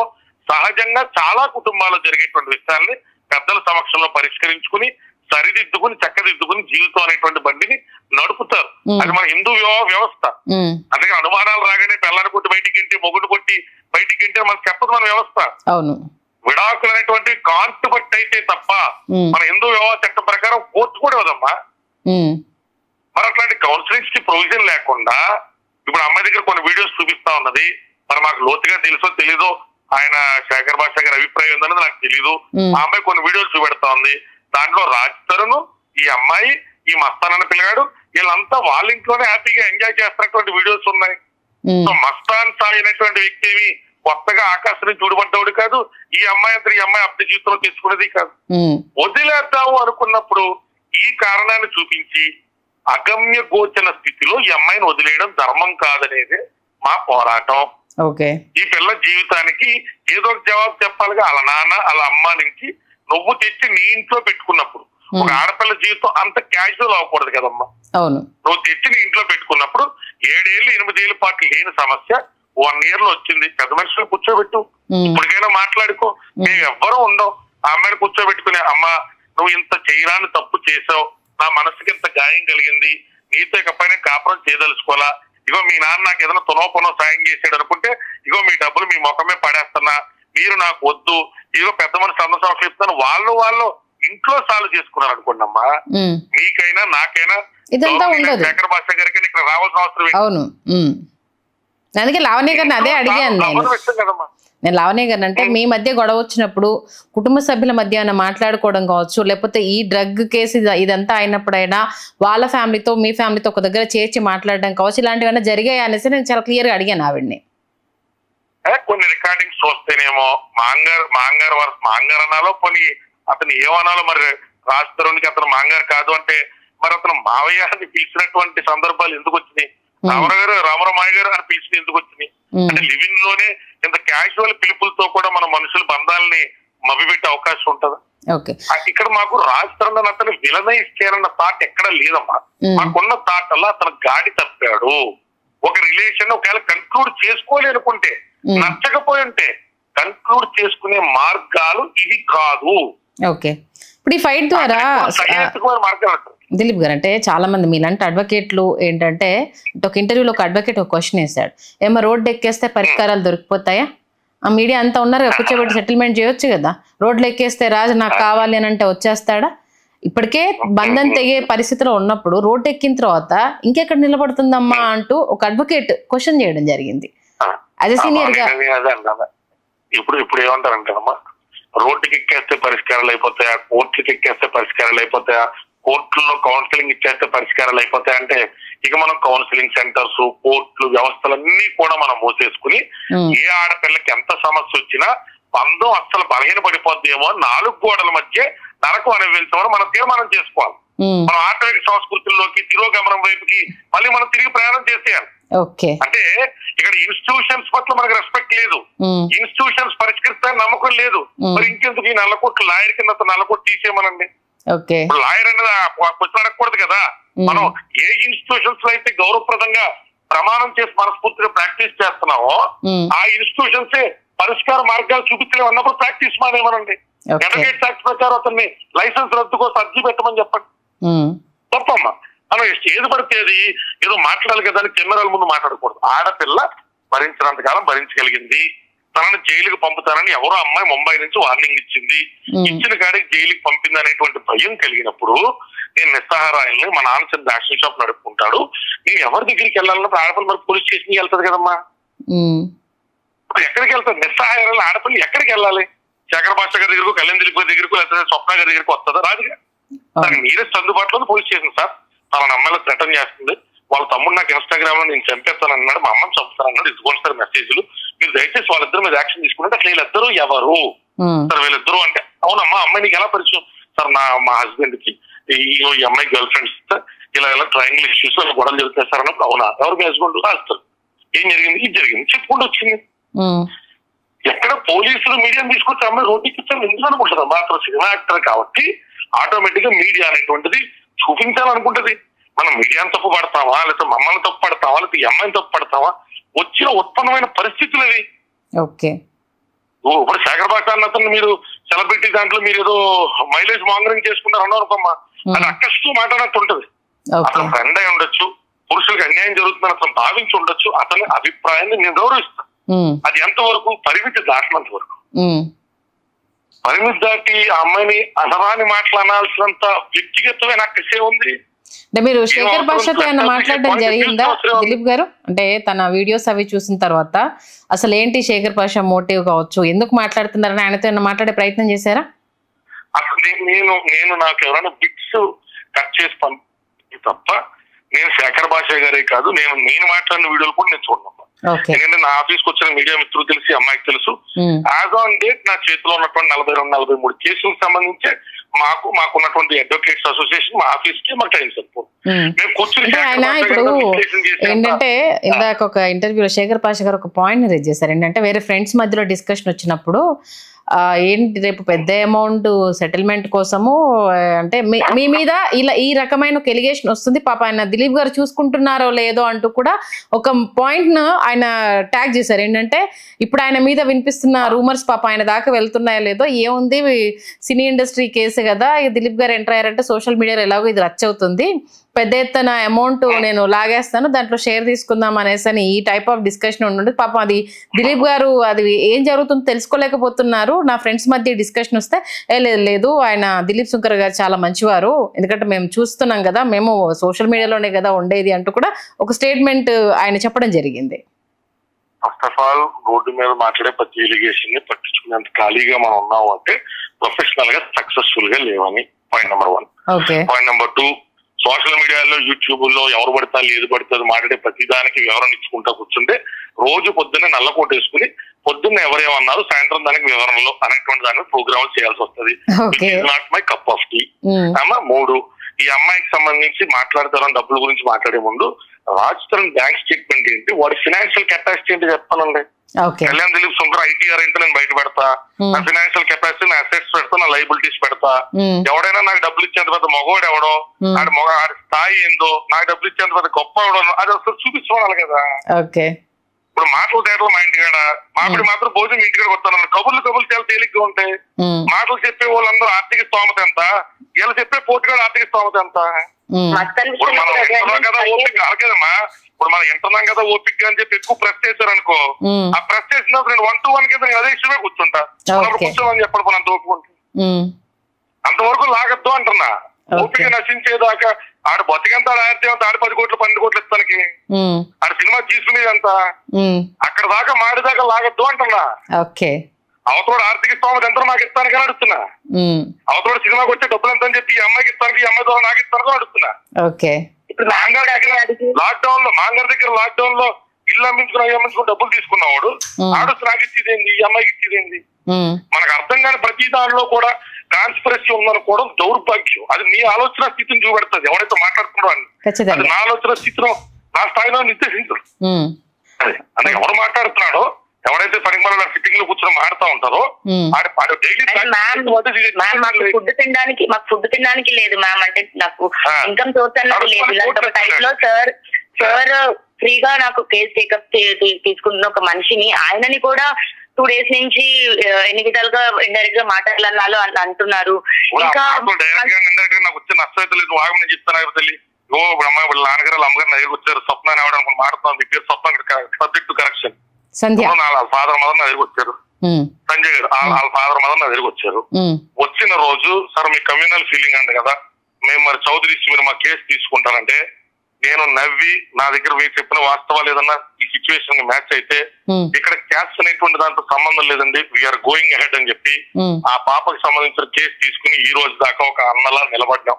సహజంగా చాలా కుటుంబాల్లో జరిగేటువంటి విషయాల్ని పెద్దల సమక్షంలో పరిష్కరించుకుని సరిదిద్దుకుని చక్కదిద్దుకుని జీవితం అనేటువంటి బండిని నడుపుతారు. అది మన హిందూ వ్యవస్థ. అందుకని అనుమానాలు రాగానే పిల్లని కొట్టి బయటికి ఇంటి, మొగుడు కొట్టి బయటికి ఇంటే మనకు చెప్పదు మన వ్యవస్థ. అవును. విడాకులు అనేటువంటి కాంట్రబట్ అయితే తప్ప మన హిందూ వ్యవహార చట్టం ప్రకారం కోర్టు కూడా ఇవ్వదమ్మా. మరి అట్లాంటి కౌన్సిలింగ్స్ కి ప్రొవిజన్ లేకుండా ఇప్పుడు అమ్మాయి దగ్గర కొన్ని వీడియోస్ చూపిస్తా ఉన్నది. మరి మాకు లోతుగా తెలుసో తెలీదో ఆయన శేఖర్ భాష గారి అభిప్రాయం ఉందన్నది నాకు తెలీదు. ఆ అమ్మాయి కొన్ని వీడియోలు చూపెడతా ఉంది. దాంట్లో రాజ్ తరుణ్, ఈ అమ్మాయి, ఈ మస్తాన్ అన్న పిల్లగాడు వీళ్ళంతా వాళ్ళ ఇంట్లోనే హ్యాపీగా ఎంజాయ్ చేస్తున్నటువంటి వీడియోస్ ఉన్నాయి. సో మస్తాన్ సాయి అనేటువంటి వ్యక్తి ఏమి కొత్తగా ఆకాశం నుంచి చూడబడ్డవాడు కాదు. ఈ అమ్మాయి అంతా ఈ అమ్మాయి అప్పటి జీవితంలో తెచ్చుకునేది కాదు. వదిలేద్దాము అనుకున్నప్పుడు ఈ కారణాన్ని చూపించి అగమ్య గోచర స్థితిలో ఈ అమ్మాయిని వదిలేయడం ధర్మం కాదనేది మా పోరాటం. ఈ పిల్ల జీవితానికి ఏదో ఒక జవాబు చెప్పాలిగా. అలా నాన్న అలా అమ్మ నుంచి నువ్వు తెచ్చి నీ ఇంట్లో పెట్టుకున్నప్పుడు ఒక ఆడపిల్ల జీవితం అంత క్యాజువల్ అవ్వకూడదు కదమ్మా. నువ్వు తెచ్చి నీ ఇంట్లో పెట్టుకున్నప్పుడు 7 ఏళ్ళు 8 ఏళ్ళ పాటు లేని సమస్య 1 year లో వచ్చింది. పెద్ద మనుషులు కూర్చోబెట్టు, ఇప్పటికైనా మాట్లాడుకో. మేము ఎవ్వరూ ఉండం. ఆ అమ్మాయిని కూర్చోబెట్టుకునే, అమ్మ నువ్వు ఇంత చేయరాని తప్పు చేసావు, నా మనసుకి ఇంత గాయం కలిగింది, నీతో ఇకపైన కాపురం చేయదలుచుకోవాలా, ఇగో మీ నాన్న నాకు ఏదైనా తునోపనో సాయం చేసాడు అనుకుంటే ఇగో మీ డబ్బులు మీ ముఖమే పడేస్తున్నా, మీరు నాకు వద్దు, ఇగో పెద్ద మనిషి సంవత్సరాలు చెప్తాను, వాళ్ళు ఇంట్లో సాల్వ్ చేసుకున్నారు అనుకోండమ్మా. మీకైనా నాకైనా శేఖర్ భాష గారికి ఇక్కడ రావాల్సిన అవసరం. అవును. అందుకే లావణ్య గారిని అదే అడిగాను నేను. లావణ్య గారిని అంటే మీ మధ్య గొడవ వచ్చినప్పుడు కుటుంబ సభ్యుల మధ్య మాట్లాడుకోవడం కావచ్చు, లేకపోతే ఈ డ్రగ్ కేసు ఇదంతా అయినప్పుడైనా వాళ్ళ ఫ్యామిలీతో మీ ఫ్యామిలీతో ఒక దగ్గర చేర్చి మాట్లాడడం కావచ్చు, ఇలాంటివన్నీ జరిగాయి అనేసి నేను చాలా క్లియర్ గా అడిగాను ఆవిడ్ని. కొన్ని రికార్డింగ్స్ చూస్తేనేమో మాంగారు అనాలో, కొన్ని అతను ఏమనాలో, మరి రాజ్ తరుణ్కి అతను మాంగారు కాదు అంటే మరి అతను మావయ్య అని పిలిచినటువంటి సందర్భాలు ఎందుకు వచ్చినాయి? రామరామాయ గారు అని పిలిచిన ఎందుకు వచ్చినాయి? అంటే లివింగ్ లోనే ఇంత క్యాజువల్ పిలుపులతో కూడా మన మనుషుల బంధాలని మభ్యపెట్టే అవకాశం ఉంటదా? ఇక్కడ మాకు రాజ్ తరుణ్ అతను విలనైజ్ చేయాలన్న థాట్ ఎక్కడ లేదమ్మా. మాకున్న థాట్ అలా అతను గాడి తప్పాడు. ఒక రిలేషన్ ఒకవేళ కన్క్లూడ్ చేసుకోలేనుకుంటే, నచ్చకపోయి ఉంటే కన్క్లూడ్ చేసుకునే మార్గాలు ఇవి కాదు. ఇప్పుడు ఈ ఫైట్ ద్వారా దిలీప్ గారు అంటే చాలా మంది మీలాంటి అడ్వకేట్లు ఏంటంటే ఒక ఇంటర్వ్యూలో ఒక అడ్వకేట్ ఒక క్వశ్చన్ వేశాడు, ఏమో రోడ్డు ఎక్కేస్తే పరిష్కారాలు దొరికిపోతాయా ఆ మీడియా అంతా ఉన్నారు కదా, కూర్చోబెట్టి సెటిల్మెంట్ చేయొచ్చు కదా. రోడ్లు ఎక్కేస్తే రాజు నాకు కావాలి అని అంటే వచ్చేస్తాడా? ఇప్పటికే బంధం తెగే పరిస్థితిలో ఉన్నప్పుడు రోడ్డు ఎక్కిన తర్వాత ఇంకెక్కడ నిలబడుతుందమ్మా అంటూ ఒక అడ్వకేట్ క్వశ్చన్ చేయడం జరిగింది. యాజ్ ఎ సీనియర్ గా ఇప్పుడు ఏమంటారంటారమ్మా, రోడ్డుకి ఎక్కేస్తే పరిష్కారాలు అయిపోతాయా, కోర్టుకి ఎక్కేస్తే పరిష్కారాలు అయిపోతాయా, కోర్టుల్లో కౌన్సిలింగ్ ఇచ్చేస్తే పరిష్కారాలు అయిపోతాయి అంటే ఇక మనం కౌన్సిలింగ్ సెంటర్స్, కోర్టులు, వ్యవస్థలన్నీ కూడా మనం మూసేసుకుని ఏ ఆడపిల్లకి ఎంత సమస్య వచ్చినా బంధం అస్సలు బలహీన పడిపోద్దేమో 4 గోడల మధ్య నరకం అనుభవించమని మనం తీర్మానం చేసుకోవాలి. మనం ఆర్థిక సంస్కృతుల్లోకి తిరోగమనం వైపుకి మళ్ళీ మనం తిరిగి ప్రయాణం చేసేయాలి. అంటే ఇక్కడ ఇన్స్టిట్యూషన్స్ పట్ల మనకు రెస్పెక్ట్ లేదు, ఇన్స్టిట్యూషన్స్ పరిష్కరిస్తారని నమ్మకం లేదు. మరి ఇంకెందుకు ఈ 4 కోట్లు లాయర్ కింద 4 కోట్లు తీసేయమనండి. లాయర్ అనేది క్వశ్చన్ అడగకూడదు కదా. మనం ఏ ఇన్స్టిట్యూషన్స్ లో అయితే గౌరవప్రదంగా ప్రమాణం చేసి మనస్ఫూర్తిగా ప్రాక్టీస్ చేస్తున్నామో ఆ ఇన్స్టిట్యూషన్స్ పరిష్కార మార్గాలు చూపించడం అన్నప్పుడు ప్రాక్టీస్ మానేమనండి. అడ్వకేట్స్ యాక్ట్ ప్రకారం అతన్ని లైసెన్స్ రద్దు కోసం అర్జీ పెట్టమని చెప్పండి. తప్పమ్మా. మనం ఏది పడితే అది ఏదో మాట్లాడాలి కదా అని కెమెరాల ముందు మాట్లాడకూడదు. ఆడపిల్ల భరించినంత కాలం భరించగలిగింది. తనని జైలుకి పంపుతానని ఎవరో అమ్మాయి ముంబై నుంచి వార్నింగ్ ఇచ్చింది. ఇచ్చిన కాడికి జైలుకి పంపింది అనేటువంటి భయం కలిగినప్పుడు నేను నిస్సహారాయల్ని, మా నాన్న చిన్న రేషన్ షాప్ నడుపుకుంటాడు, నేను ఎవరి దగ్గరికి వెళ్ళాలన్నప్పుడు ఆడపిల్ల మరి పోలీస్ స్టేషన్కి వెళ్తాది కదమ్మా. ఎక్కడికి వెళ్తారు నిస్సహాయాలు ఆడపిల్ల? ఎక్కడికి వెళ్ళాలి? శేఖర్ భాష గారి దగ్గరకు, కళ్యాణ్ దిలీప్ గారి దగ్గరకు, లేకపోతే స్వప్న గారి దగ్గరకు వస్తుందా? రాదుగా. దానికి నీరెస్ట్ అందుబాటులో పోలీస్ స్టేషన్. సార్ తన అమ్మాయిలో థ్రెటన్ చేస్తుంది, వాళ్ళ తమ్ముడు నాకు ఇన్స్టాగ్రామ్ లో నేను చంపేస్తాను అన్నాడు, మా అమ్మని చంపుతానన్నాడు, ఇదిగోండి సార్ మెసేజ్లు, మీరు దయచేసి వాళ్ళిద్దరు మీద యాక్షన్ తీసుకుంటే. అసలు వీళ్ళిద్దరు ఎవరు సార్? వీళ్ళిద్దరు అంటే అవునమ్మా. అమ్మాయి నీకు ఎలా పరిచయం? సార్ మా హస్బెండ్ కి ఈ అమ్మాయి గర్ల్ ఫ్రెండ్స్ ఇలా ట్రయాంగిల్ ఇష్యూస్ గొడవలు జరుగుతాయి సార్ అన్నప్పుడు అవునా, ఎవరు మీ హస్బెండ్? రాస్తారు. ఏం జరిగింది? ఇది జరిగింది చెప్పుకుంటూ వచ్చింది. ఎక్కడ పోలీసులు మీడియాని తీసుకొచ్చి అమ్మాయి రోడ్డుకి ఇచ్చారు ఎందుకు అనుకుంటుంది అమ్మా? అతను సినిమా యాక్టర్ కాబట్టి ఆటోమేటిక్ గా మీడియా అనేటువంటిది చూపించాలనుకుంటది. మనం మీడియాని తప్పు పడతావా, లేకపోతే మమ్మల్ని తప్పు పడతావా, లేకపోతే ఈ అమ్మాయిని తప్పు పడతావా? వచ్చిన ఉత్పన్నమైన పరిస్థితులు అవి. ఇప్పుడు శేఖర్ భాష అన్నతను మీరు సెలబ్రిటీ దాంట్లో మీరు ఏదో మైలేజ్ మాంగరింగ్ చేసుకున్నారు అన్నారు అనుకోమ్మా, అది అక్కస్తూ మాట్లాడినట్టు ఉంటది. అతను ఫ్రెండ్ అయి ఉండొచ్చు, పురుషులకు అన్యాయం జరుగుతుందని అతను భావించి ఉండొచ్చు, అతని అభిప్రాయాన్ని నేను గౌరవిస్తాను. అది ఎంతవరకు? పరిమితి దాటినంత వరకు. పరిమితి దాటి ఆ అమ్మాయిని అనరాని మాట్లాడాల్సినంత వ్యక్తిగతమైన అక్కసే ఉంది. అంటే మీరు శేఖర్ భాషతో ఏమైనా మాట్లాడడం జరిగిందా దిలీప్ గారు? అంటే తన వీడియోస్ అవి చూసిన తర్వాత అసలు ఏంటి శేఖర్ భాష మోటివ్ కావచ్చు, ఎందుకు మాట్లాడుతున్నారని ఆయనతో ఏమైనా మాట్లాడే ప్రయత్నం చేశారా? అసలు నేను నాకు ఎవరైనా బిట్స్ కట్ చేసి పంపి తప్ప నేను శేఖర్ భాష గారే కాదు, నేను మాట్లాడిన వీడియోలు కూడా నేను చూడను. ఎందుకంటే నా ఆఫీస్కి వచ్చిన మీడియా మిత్రులు తెలిసి, అమ్మాయికి తెలుసు. యాజ్ ఆన్ డేట్ నా చేతిలో ఉన్నటువంటి 42-43 కేసులకు సంబంధించి మాకున్నటువంటి అడ్వకేట్స్ అసోసియేషన్ మా ఆఫీస్ కి మాకు టైం సరిపోతుంది. మేము కూర్చుని ఏంటంటే ఇందాక ఒక ఇంటర్వ్యూలో శేఖర్ భాష గారు ఒక పాయింట్ రేజ్ చేశారు. ఏంటంటే వేరే ఫ్రెండ్స్ మధ్యలో డిస్కషన్ వచ్చినప్పుడు ఏంటి రేపు పెద్ద అమౌంట్ సెటిల్మెంట్ కోసము అంటే మీ మీద ఇలా ఈ రకమైన ఒక ఎలిగేషన్ వస్తుంది, పాప ఆయన దిలీప్ గారు చూసుకుంటున్నారో లేదో అంటూ కూడా ఒక పాయింట్ ను ఆయన ట్యాగ్ చేశారు. ఏంటంటే ఇప్పుడు ఆయన మీద వినిపిస్తున్న రూమర్స్ పాప ఆయన దాకా వెళ్తున్నాయో లేదో, ఏముంది సినీ ఇండస్ట్రీ కేసు కదా, దిలీప్ గారు ఎంటర్ అయ్యారంటే సోషల్ మీడియాలో ఎలాగో ఇది రచ్చ అవుతుంది, పెద్ద ఎత్తున అమౌంట్ నేను లాగేస్తాను, దాంట్లో షేర్ తీసుకుందాం అనేసి అని ఈ టైప్ ఆఫ్ డిస్కషన్ ఉండి పాపం అది దిలీప్ గారు అది ఏం జరుగుతుందో తెలుసుకోలేకపోతున్నారు. నా ఫ్రెండ్స్ మధ్య డిస్కషన్ వస్తే లేదు ఆయన దిలీప్ శంకర్ గారు చాలా మంచివారు, ఎందుకంటే మేము చూస్తున్నాం కదా, మేము సోషల్ మీడియాలోనే కదా ఉండేది అంటూ కూడా ఒక స్టేట్మెంట్ ఆయన చెప్పడం జరిగింది. ఫస్ట్ ఆఫ్ ఆల్ రోడ్డు మీద మాట్లాడే ప్రతి ఎలిగేషన్ ని పట్టించుకునేంత ఖాళీగా మనం ఉన్నాము అంటే ప్రొఫెషనల్ గా సక్సెస్ఫుల్ గా లేవని point number 1. Point number 2, social మీడియాలో యూట్యూబ్ లో ఎవరు పడతారు ఏది పడుతుంది మాట్లాడే ప్రతిదానికి వివరణ ఇచ్చుకుంటా కూర్చుంటే రోజు పొద్దున్నే నల్లకోట వేసుకుని పొద్దున్న ఎవరేమన్నారు సాయంత్రం దానికి వివరణలో అనేటువంటి దాని ప్రోగ్రామ్ చేయాల్సి వస్తుంది. Not my cup of tea. 3, ఈ అమ్మాయికి సంబంధించి మాట్లాడతారని డబ్బుల గురించి మాట్లాడే ముందు రాజ్ తరుణ్ బ్యాంక్ స్టేట్మెంట్ ఏంటి, వాడి ఫినాన్షియల్ కెపాసిటీ ఏంటి చెప్పానండి. కళ్యాణ్ దిలీప్ శంకర్ ఐటీఆర్ ఏంటో నేను బయట పెడతా, నా ఫినాన్షియల్ కెపాసిటీ, నా అసెట్స్ పెడతా, నా లైబిలిటీస్ పెడతా. ఎవడైనా నాకు డబ్బులు ఇచ్చేంత పెద్ద మగవాడు ఎవడో, ఆడి స్థాయి ఏందో, నాకు డబ్బులు ఇచ్చేంత పెద్ద గొప్ప ఎవడో అది అసలు చూపించుకోవాలి కదా. ఇప్పుడు మాటలు తేటలు మా ఇంటికాడ, మామిడి మాత్రం భోజనం ఇంటికాడ వస్తాను. కబుర్లు చాలా తేలిగ్గా ఉంటాయి. మాటలు చెప్పే వాళ్ళందరూ ఆర్థిక స్తోమత ఎంత, వీళ్ళు చెప్పే పోటీగా ఆర్థిక స్తోమత ఎంత. ఇప్పుడు మనం కదా ఓపిక కాలేదమ్మా. ఇప్పుడు మనం వింటున్నాం కదా ఓపిక అని చెప్పి ఎక్కువ ప్రెస్ చేశారు అనుకో, ఆ ప్రెస్ చేసినప్పుడు నేను 1-to-1 కింద నేను అదే ఇష్టమే కూర్చుంటా. కూర్చోమని చెప్పండి అంత ఓపుకుంటా, అంతవరకు లాగద్దు అంటున్నా. ఓపిక నశించేదాకా ఆడు బతికంతా ఆడితే ఆడు 10 కోట్లు 12 కోట్లు ఇస్తానికి ఆడు సినిమా తీసుకునేదంత అక్కడ దాకా మాడిదాకా లాగద్దు అంటున్నా. అవతోడు ఆర్థిక స్తోమత ఎంత నాకు ఇస్తాను కానీ అడుగుతున్నా. అవతోడు సినిమాకి వచ్చే డబ్బులు ఎంత అని చెప్పి ఈ అమ్మాయికి ఇస్తానికి, ఈ అమ్మాయి ద్వారా నాకు ఇస్తాను అడుగుతున్నా. లాక్డౌన్ లో మాంగారు దగ్గర లాక్డౌన్ లో ఇల్లు అమ్మించుకుని డబ్బులు తీసుకున్నవాడు ఆడు నాకు ఇచ్చేదేంది, ఈ అమ్మాయికి ఇచ్చేదేంది? మనకు అర్థం కాని ప్రతి దానిలో కూడా కాన్స్పిరసీ ఉందనుకోవడం దౌర్భాగ్యం. అది మీ ఆలోచన స్థితిని చూపెడుతుంది. ఎవరైతే మాట్లాడుతున్నాడో అని అది నా ఆలోచన స్థితిలో నా స్థాయిలో నిర్దేశించరు. అంటే ఎవరు మాట్లాడుతున్నాడో, ఎవరైతే పనికిమాల సిట్టింగ్ లో కూర్చొని మాడుతూ ఉంటారో డైలీ ఫుడ్ తినడానికి మాకు ఫుడ్ తినడానికి లేదు మ్యామ్. అంటే నాకు ఇన్కమ్ సోర్స్ అన్నది లేదు. ఇలాంటి టైప్ లో సార్ ఫ్రీగా నాకు కేసు టేకప్ తీసుకున్న ఒక మనిషిని, ఆయనని కూడా 2 days నుంచి ఎన్ని విధాలుగా ఇండైరెక్ట్ గా మాట్లాడాలన్నాలో అంటున్నారు. ఇంకా నాకు వచ్చే నష్టం అయితే లేదు. వాగమని చెప్తాను తల్లి. అమ్మాయి వాళ్ళ నాన్నగారు అమ్మగారు దగ్గర వచ్చారు, స్వప్న అని అవడానికి మాట్లాడుతాం. మీ పేరు స్వప్న, సబ్జెక్ట్ కరెక్షన్. వాళ్ళ ఫాదర్ మదర్ నా దగ్గర వచ్చారు, సంజయ్ గారు వాళ్ళ ఫాదర్ మదర్ నా దగ్గర వచ్చారు. వచ్చిన రోజు సార్ మీ కమ్యూనల్ ఫీలింగ్ అండి కదా, మేము మరి చౌదరి మీరు మా కేసు తీసుకుంటారంటే నేను నవ్వి నా దగ్గర మీరు చెప్పిన వాస్తవాలు ఏదన్నా ఈ సిచ్యువేషన్ మ్యాచ్ అయితే ఇక్కడ క్యాస్ట్ అనేటువంటి దాంతో సంబంధం లేదండి, వీఆర్ గోయింగ్ అహెడ్ అని చెప్పి ఆ పాపకి సంబంధించిన కేసు తీసుకుని ఈ రోజు దాకా ఒక అన్నలా నిలబడ్డాం.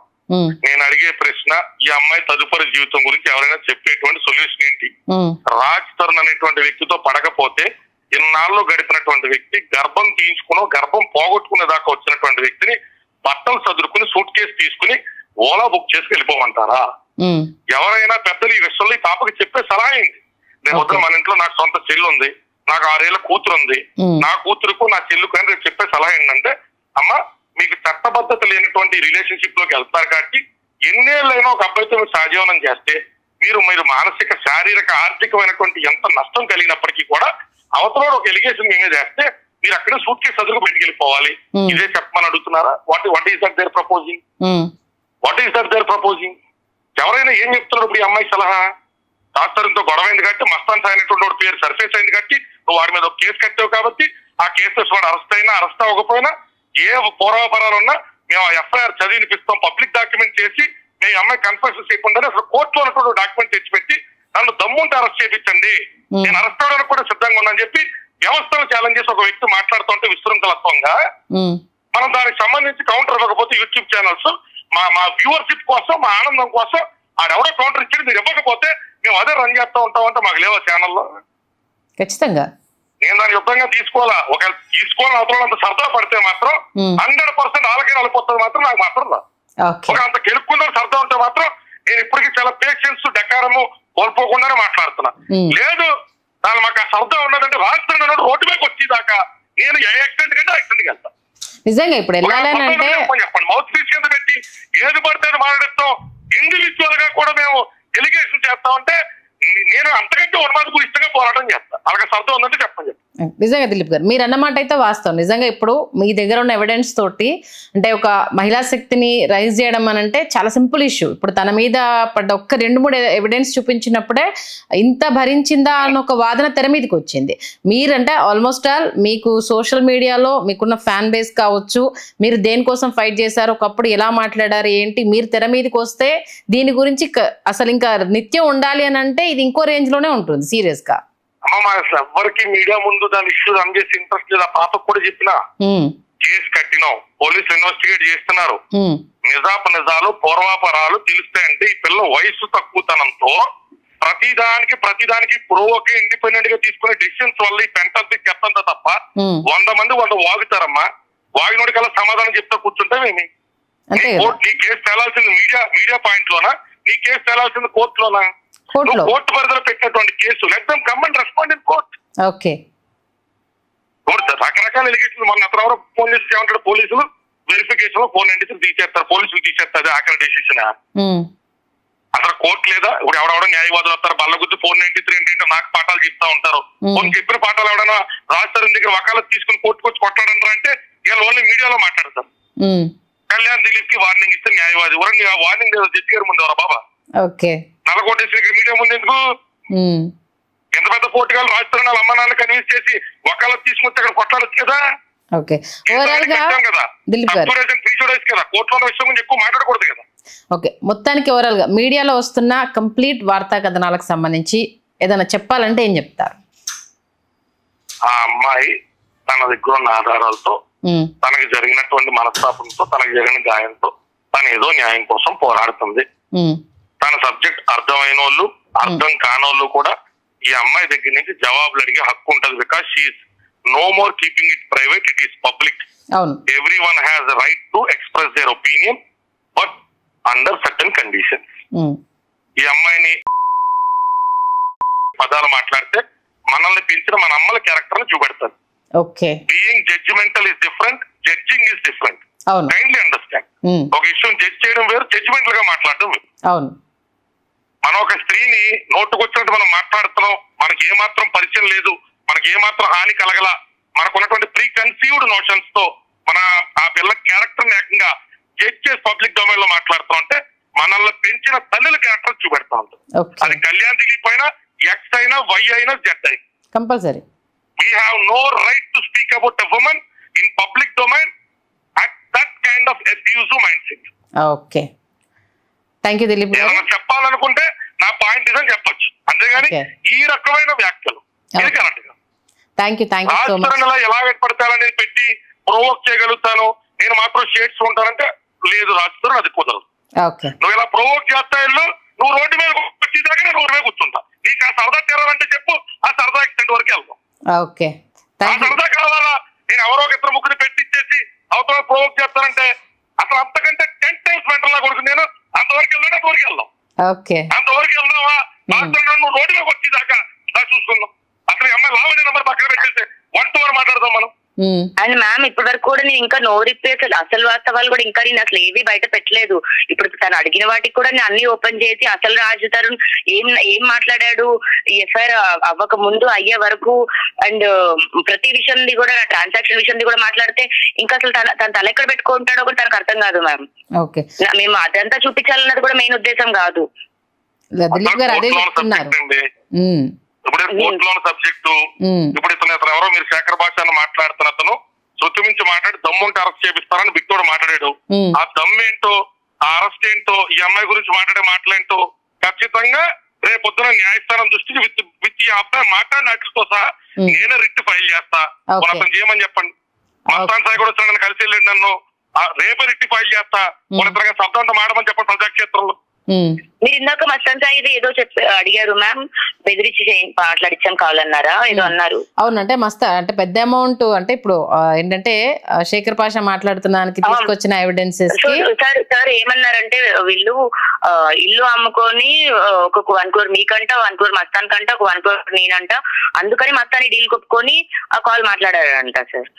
నేను అడిగే ప్రశ్న, ఈ అమ్మాయి తదుపరి జీవితం గురించి ఎవరైనా చెప్పేటువంటి సొల్యూషన్ ఏంటి? రాజ్ తరుణ్ అనేటువంటి వ్యక్తితో పడకపోతే ఇన్నాళ్ళు గడిపినటువంటి వ్యక్తి, గర్భం తీయించుకుని గర్భం పోగొట్టుకునే దాకా వచ్చినటువంటి వ్యక్తిని బట్టలు చదువుకుని సూట్ కేసు తీసుకుని ఓలా బుక్ చేసి వెళ్ళిపోమంటారా? ఎవరైనా పెద్దలు ఈ విషయంలో ఈ పాపకి చెప్పే సలహా ఏంటి? రేపు వద్ద మన ఇంట్లో నాకు సొంత చెల్లి ఉంది, నాకు 6 ఏళ్ల కూతురు ఉంది, నా కూతురుకు నా చెల్లుకు అని రేపు చెప్పే సలహా ఏంటంటే, అమ్మ మీకు చట్టబద్ధత లేనటువంటి రిలేషన్షిప్ లోకి వెళ్తారు కాబట్టి ఎన్నేళ్ళైనా ఒక అబ్బాయితో మీరు సహజీవనం చేస్తే మీరు మానసిక శారీరక ఆర్థికమైనటువంటి ఎంత నష్టం కలిగినప్పటికీ కూడా అవతల ఒక ఎలిగేషన్ మీ మీద వేస్తే మీరు అక్కడే సూట్ కేసు చదువుకు బయటికి వెళ్ళిపోవాలి. ఇదే చెప్పమని అడుగుతున్నారా? What is that they're proposing? What is that they're proposing? ఎవరైనా ఏం చెప్తున్నారు ఇప్పుడు ఈ అమ్మాయి సలహా? డాక్టర్ ఇంతో గొడవ అయింది కాబట్టి, మస్తాన్ సాయి అనేటువంటి పేరు సర్ఫేస్ అయింది కాబట్టి నువ్వు వాడి మీద ఒక కేసు కట్టావు కాబట్టి ఆ కేసు వాడు అరెస్ట్ అయినా అరెస్ట్ అవ్వకపోయినా ఏ పూర్వాపరాలు ఉన్నా మేము ఆ ఎఫ్ఐఆర్ చదివినిపిస్తాం, పబ్లిక్ డాక్యుమెంట్ చేసి మేము అమ్మాయి కన్ఫెషన్ చేయకుండానే అసలు కోర్టులో ఉన్నటువంటి డాక్యుమెంట్ తెచ్చిపెట్టి నన్ను దమ్ముంటే అరెస్ట్ చేయించండి, నేను అరెస్ట్ అవ్వడానికి కూడా సిద్ధంగా ఉన్నాను చెప్పి వ్యవస్థను ఛాలెంజ్ చేసి ఒక వ్యక్తి మాట్లాడుతుంటే విశృంఖలత్వంగా మనం దానికి సంబంధించి కౌంటర్ ఇవ్వకపోతే యూట్యూబ్ ఛానల్స్ మా వ్యూవర్షిప్ కోసం, మా ఆనందం కోసం ఆడెవడో కౌంటర్ ఇచ్చి మీరు ఇవ్వకపోతే మేము అదే రన్ చేస్తూ ఉంటామంటే మాకు లేవా ఛానల్లో? ఖచ్చితంగా నేను దాన్ని యుద్ధంగా తీసుకోవాలా. ఒకవేళ తీసుకోవాలని అవసరం అంత సరదా పడితే మాత్రం 100% వాళ్ళకే వెళ్ళిపోతుంది మాత్రం నాకు మాత్రం ఒక అంత గెలుపుకుందని సరదా ఉంటే మాత్రం నేను ఇప్పటికీ చాలా పేషెన్స్ డకారము కోల్పోకుండానే మాట్లాడుతున్నా. లేదు దాని మాకు ఆ సరదా ఉన్నదంటే రాష్ట్రంలో రోడ్డు మీద వచ్చేదాకా నేను ఏ యాక్సిడెంట్ కంటే యాక్సిడెంట్కి వెళ్తాను. నిజంగా ఇప్పుడు చెప్పండి, మౌత్ పీస్ కింద పెట్టి ఏది పడితే మాట్లాడతాం, ఇండివిజువల్ గా కూడా మేము ఎలిగేషన్ చేస్తామంటే నేను అంతకంటే ఉన్మాద గురిష్టంగా పోరాటం చేస్తా. అలాగే సర్దు ఉందంటే చెప్పండి. నిజంగా దిలీప్ గారు మీరు అన్నమాట అయితే వాస్తవం. నిజంగా ఇప్పుడు మీ దగ్గర ఉన్న ఎవిడెన్స్ తోటి అంటే ఒక మహిళా శక్తిని రైజ్ చేయడం అని అంటే చాలా సింపుల్ ఇష్యూ. ఇప్పుడు తన మీద పడ్డ ఒక్క 2-3 ఎవిడెన్స్ చూపించినప్పుడే ఇంత భరించిందా అన్న ఒక వాదన తెర మీదకి వచ్చింది. మీరంటే ఆల్మోస్ట్ ఆల్ మీకు సోషల్ మీడియాలో మీకున్న ఫ్యాన్ బేస్ కావచ్చు, మీరు దేనికోసం ఫైట్ చేశారు, ఒకప్పుడు ఎలా మాట్లాడారు ఏంటి, మీరు తెర మీదకి వస్తే దీని గురించి అసలు ఇంకా నిత్యం ఉండాలి అని అంటే ఇది ఇంకో రేంజ్ లోనే ఉంటుంది సీరియస్ గా. అమ్మ ఎవరికి మీడియా ముందు దాని ఇష్యూ రన్ చేసి ఇంట్రెస్ట్ లేదు. ఆ పాపకు కూడా చెప్పినా కేసు కట్టినాం, పోలీసులు ఇన్వెస్టిగేట్ చేస్తున్నారు, నిజాలు పూర్వాపరాలు తెలుస్తాయంటే ఈ పిల్ల వయసు తక్కువతనంతో ప్రతిదానికి ప్రోవోకే ఇండిపెండెంట్ గా తీసుకునే డెసిషన్స్ వల్ల ఈ పెంటంతా చెప్తంతా తప్ప 100 మంది వాగుతారమ్మా. వాగినోడి కల్లా సమాధానం చెప్తా కూర్చుంటే నీ కేసు తేలాల్సింది మీడియా పాయింట్ లోనా, నీ కేసు తేలాల్సింది కోర్టులోనా? కోర్టు పరిధిలో పెట్టినటువంటి case let them come and respond in court. Okay, రకరకాల ఎలిగేషన్ మొన్న అతను ఫోన్ చేసి ఏమంటాడు, పోలీసులు వెరిఫికేషన్ లో ఫోన్ తీసేస్తారు, పోలీసులు తీసేస్తారు. ఆఖరి డెసిషన్ అసలు కోర్టు లేదా? ఇప్పుడు ఎవడెవడో న్యాయవాదులు వస్తారు, బల్ల గుర్తు 493 ఏంటంటే నాకు పాఠాలు చెప్తా ఉంటారు. కొన్ని చెప్పిన పాఠాలు ఎవడైనా రాజధాని దగ్గర వకాలత్ తీసుకుని కోర్టుకు వచ్చి కొట్లాడంటారు అంటే వీళ్ళు ఓన్లీ మీడియాలో మాట్లాడతారు. కళ్యాణ్ దిలీప్ కి వార్నింగ్ ఇస్తే న్యాయవాది వార్నింగ్ జడ్జి గారి ముందు ఎవరా బాబా? ఓకే, నల్లగొట్టేసి మీడియా ముందు ఎందుకు? ఎంత పెద్ద పోటీగాలు రాజస్థాన్ వాళ్ళ అమ్మ నాన్న కన్విన్స్ చేసి ఒకళ్ళ తీసుకొచ్చి అక్కడ కొట్లాడచ్చు కదా. ఓకే, ఓవరాల్ గా దిలీప్ గారు కదా కోర్టులో విషయం గురించి ఎక్కువ మాట్లాడకూడదు కదా. ఓకే, మొత్తానికి ఓవరాల్ గా మీడియాలో వస్తున్న కంప్లీట్ వార్తా కథనాలకు సంబంధించి ఏదైనా చెప్పాలంటే ఏం చెప్తారు? ఆ అమ్మాయి తన దగ్గర ఉన్న ఆధారాలతో, తనకి జరిగినటువంటి మనస్తాపంతో, తనకి జరిగిన గాయంతో తను ఏదో న్యాయం కోసం పోరాడుతుంది. తన సబ్జెక్ట్ అర్థమైన వాళ్ళు, అర్థం కానోళ్ళు కూడా ఈ అమ్మాయి దగ్గర నుంచి జవాబులు అడిగే హక్కు ఉంటుంది. Because she is no more keeping it private, it is public. Everyone has the right to express their opinion but under certain conditions. ఈ అమ్మాయిని పదాలు మాట్లాడితే మనల్ని పెంచిన మన అమ్మల క్యారెక్టర్ ని చూపెడతారు. Being judgmental is different, judging is different. Kindly understand. ఒక విషయం జడ్జ్ చేయడం వేరు, జడ్జిమెంటల్ గా మాట్లాడడం వేరు. మనం ఒక స్త్రీని నోటుకొచ్చినట్టు మనం మాట్లాడుతున్నాం, మనకి ఏమాత్రం పరిచయం లేదు, మనకి ఏమాత్రం హాని కలగల, మనకున్నటువంటి ప్రీ కన్సీవ్డ్ నోషన్స్ తో మన ఆ పిల్ల క్యారెక్టర్ ని ఏకంగా జడ్జ్ చేసి పబ్లిక్ డొమైన్ లో మాట్లాడుతాం అంటే మనల్ని పెంచిన తల్లుల క్యారెక్టర్ చూపెడతా ఉంటుంది. అది కళ్యాణ్ దిలీప్ అయినా, ఎక్స్ అయినా, వై అయినా, జెడ్ అయినా compulsory. We have no right to speak about a woman in public domain at that kind of abusive mindset. Okay. Thank you, Dilip. ఏదైనా చెప్పాలనుకుంటే నా పాయింట్ ఇదని చెప్పొచ్చు, అంతేగాని ఈ రకమైన వ్యాఖ్యలు ఇది కరెక్ట్ గా. Thank you so much. ఎలా పెడతానని పెట్టి ప్రొవోక్ చేయగలుగుతాను, నేను మాత్రం షేడ్స్ ఉంటానంటే లేదు రాజస్థాన్, అది కుదరదు. నువ్వు ఇలా ప్రొవోక్ చేస్తా ఇల్లు, నువ్వు రోడ్డు మీద వచ్చేదాకా నేను రోడ్డు మీద కూర్చుంటా. నీకు ఆ సరదా తీరాలంటే చెప్పు, ఆ సరదా ఎక్స్టెంట్ వరకు వెళ్తాం. సరదా కావాలా? నేను ఎవరో ఒక ఇద్దరు ముగ్గురు పెట్టించేసి అవతల ప్రొవోక్ చేస్తానంటే అసలు అంతకంటే 10 times మెంటల్ లా కొడుకు నేను. అంతవరకు వెళ్దాం, అంతవరకు వెళ్దాం, అంతవరకు వెళ్దామా? నువ్వు రోడ్డు మీద వచ్చేదాకా చూసుకుందాం. అసలు అమ్మాయి లావణ్య నెంబర్ పక్కన పెట్టేసి 1 to 1 మాట్లాడదాం మనం. అండ్ మ్యామ్ ఇప్పటి వరకు కూడా నేను ఇంకా నోరిప్పి అసలు వాస్తవాలు కూడా ఇంకా నేను అసలు ఏవి బయట పెట్టలేదు. ఇప్పుడు తను అడిగిన వాటికి కూడా నేను అన్ని ఓపెన్ చేసి అసలు రాజు తరుణ్ ఏం మాట్లాడాడు ఎఫ్ఐఆర్ అవ్వక ముందు అయ్యే వరకు అండ్ ప్రతి విషయంది కూడా నా ట్రాన్సాక్షన్ విషయంది కూడా మాట్లాడితే ఇంకా అసలు తన తల ఎక్కడ పెట్టుకుంటాడో కూడా తనకు అర్థం కాదు మ్యామ్. మేము అదంతా చూపించాలన్నది కూడా మెయిన్ ఉద్దేశం కాదు. ఇప్పుడు కోర్టులోని సబ్జెక్టు, ఇప్పుడు ఇతను ఎవరో మీరు శేఖర్ భాష అని మాట్లాడుతున్న అతను శృతి మించి మాట్లాడి దమ్ముంటే అరెస్ట్ చేపిస్తారని బిక్తోడు మాట్లాడాడు. ఆ దమ్మేంటో, ఆ అరెస్ట్ ఏంటో, ఈ అమ్మాయి గురించి మాట్లాడే మాటలేంటో ఖచ్చితంగా రేపొద్దున న్యాయస్థానం దృష్టికి విత్ ఈ అబ్బాయి మాట్లాడినట్లతో సహా నేనే రిట్ ఫైల్ చేస్తా. అతను చేయమని చెప్పండి. మస్తాన్ సాయి కూడా వచ్చాడు, కలిసి వెళ్ళండి, నన్ను రేపే రిట్ ఫైల్ చేస్తా. ఇతరుగా శబ్దంతో మాడమని చెప్పండి ప్రజాక్షేత్రంలో. మీరు ఇందాక మస్తాన్ సాయి ఏదో అడిగారు మ్యామ్, బెదిరించి మాట్లాడించాం కావాలన్నారా ఏదో అన్నారు. అవునంటే అంటే పెద్ద అమౌంట్ అంటే ఇప్పుడు ఏంటంటే శేఖర్ పాషా మాట్లాడుతున్నానికి తీసుకొచ్చిన ఎవిడెన్సెస్ సార్ ఏమన్నారంటే వీళ్ళు ఇల్లు అమ్ముకొని ఒక 1 crore మీకంట, 1 crore మస్తాన్ కంట, ఒక 1 crore నేనంట, అందుకని మస్తాన్ని డీల్ కొప్పుకొని ఆ కాల్ మాట్లాడారంట సార్.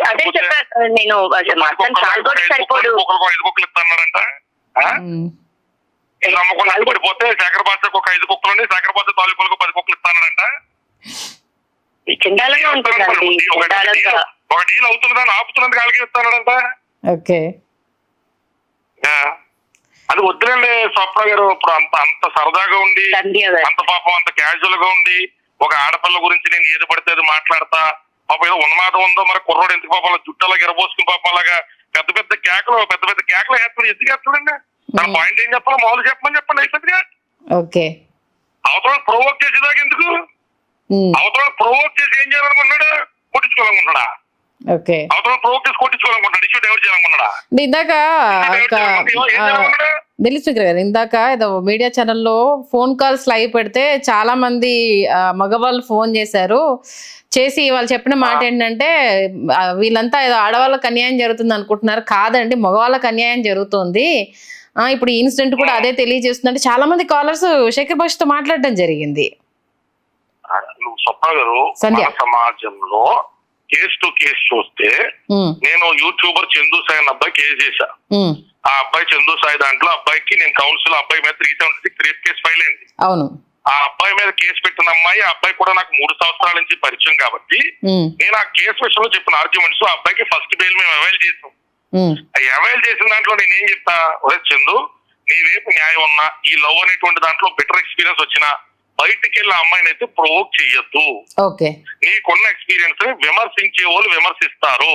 అదే చెప్పారు నేను, మస్తాన్ కాల్ కూడా సరిపోదు. పడిపోతే శేఖర్ భాషకు ఒక 5 కుక్కలు, శేఖర్ భాష తాలూకులకు 10 కుక్కలు ఇస్తానంట. చండాలంగా ఉంటుందండి, ఒక డీల్ అవుతున్నదాన్ని ఆపుతున్నందుకు వాళ్ళకి ఇస్తానంట. అది వద్దులండి స్వప్న గారు. ఇప్పుడు అంత సరదాగా ఉండి, అంత పాపం అంత క్యాజువల్ గా ఉండి ఒక ఆడపిల్ల గురించి నేను ఏది పడితే అది మాట్లాడతా, పాపం ఏదో ఉన్మాదం ఉందో మరి కుర్రోడు ఎందుకు పాపం జుట్టలా గిరబోసుకుని పాపం అలాగా పెద్ద పెద్ద కేకలు వేస్తాడు. ఎందుకు వేస్తాడండి? తన పాయింట్ ఏం చెప్పాలో మామూలు చెప్పమని అయిపోతుందిగా. అవతల ప్రొవోక్ చేసేదాకా ఎందుకు? అవతల ప్రొవోక్ చేసి ఏం చేయాలనుకున్నాడు? కొట్టించుకోవాలనుకుంటున్నాడా? అవతల ప్రొవోక్ చేసి కొట్టించుకోవాలనుకుంటాడు, ఇష్యూ డైవర్ట్ చేయాలనుకున్నాడా? ఇందాక తెలుసు కదా, ఇందాక ఏదో మీడియా ఛానల్లో ఫోన్ కాల్స్ లైవ్ పెడితే చాలా మంది మగవాళ్ళు ఫోన్ చేసి వాళ్ళు చెప్పిన మాట ఏంటంటే వీళ్ళంతా ఏదో ఆడవాళ్ళకి అన్యాయం జరుగుతుంది అనుకుంటున్నారు. కాదండి, మగవాళ్ళకి అన్యాయం జరుగుతుంది. ఇప్పుడు ఈ ఇన్సిడెంట్ కూడా అదే తెలియజేస్తుందంటే చాలా మంది కాలర్స్ శేఖర్ భాషతో మాట్లాడడం జరిగింది. సమాజంలో కేసు టు కేసు చూస్తే నేను యూట్యూబర్ చందు సాయి అన్న అబ్బాయి కేసు చేశా. ఆ అబ్బాయి చందు సాయి దాంట్లో అబ్బాయికి నేను కౌన్సిల్ అబ్బాయి మీద 376 రేప్ కేసు ఫైల్ అయింది. ఆ అబ్బాయి మీద కేసు పెట్టిన అమ్మాయి, ఆ అబ్బాయి కూడా నాకు 3 సంవత్సరాల నుంచి పరిచయం కాబట్టి నేను ఆ కేసు విషయంలో చెప్పిన ఆర్గ్యుమెంట్స్ ఆ అబ్బాయికి ఫస్ట్ బెయిల్ మేము అవైల్ చేసాం. అవైల్ చేసిన దాంట్లో నేనేం చెప్తా, చందు నీ వైపు న్యాయం ఉన్నా, ఈ లవ్ అనేటువంటి దాంట్లో బెటర్ ఎక్స్పీరియన్స్ వచ్చినా బయటికి వెళ్ళి అమ్మాయిని అయితే ప్రొవోక్ చెయ్యొద్దు. నీకున్న ఎక్స్పీరియన్స్ ని విమర్శించే వాళ్ళు విమర్శిస్తారు,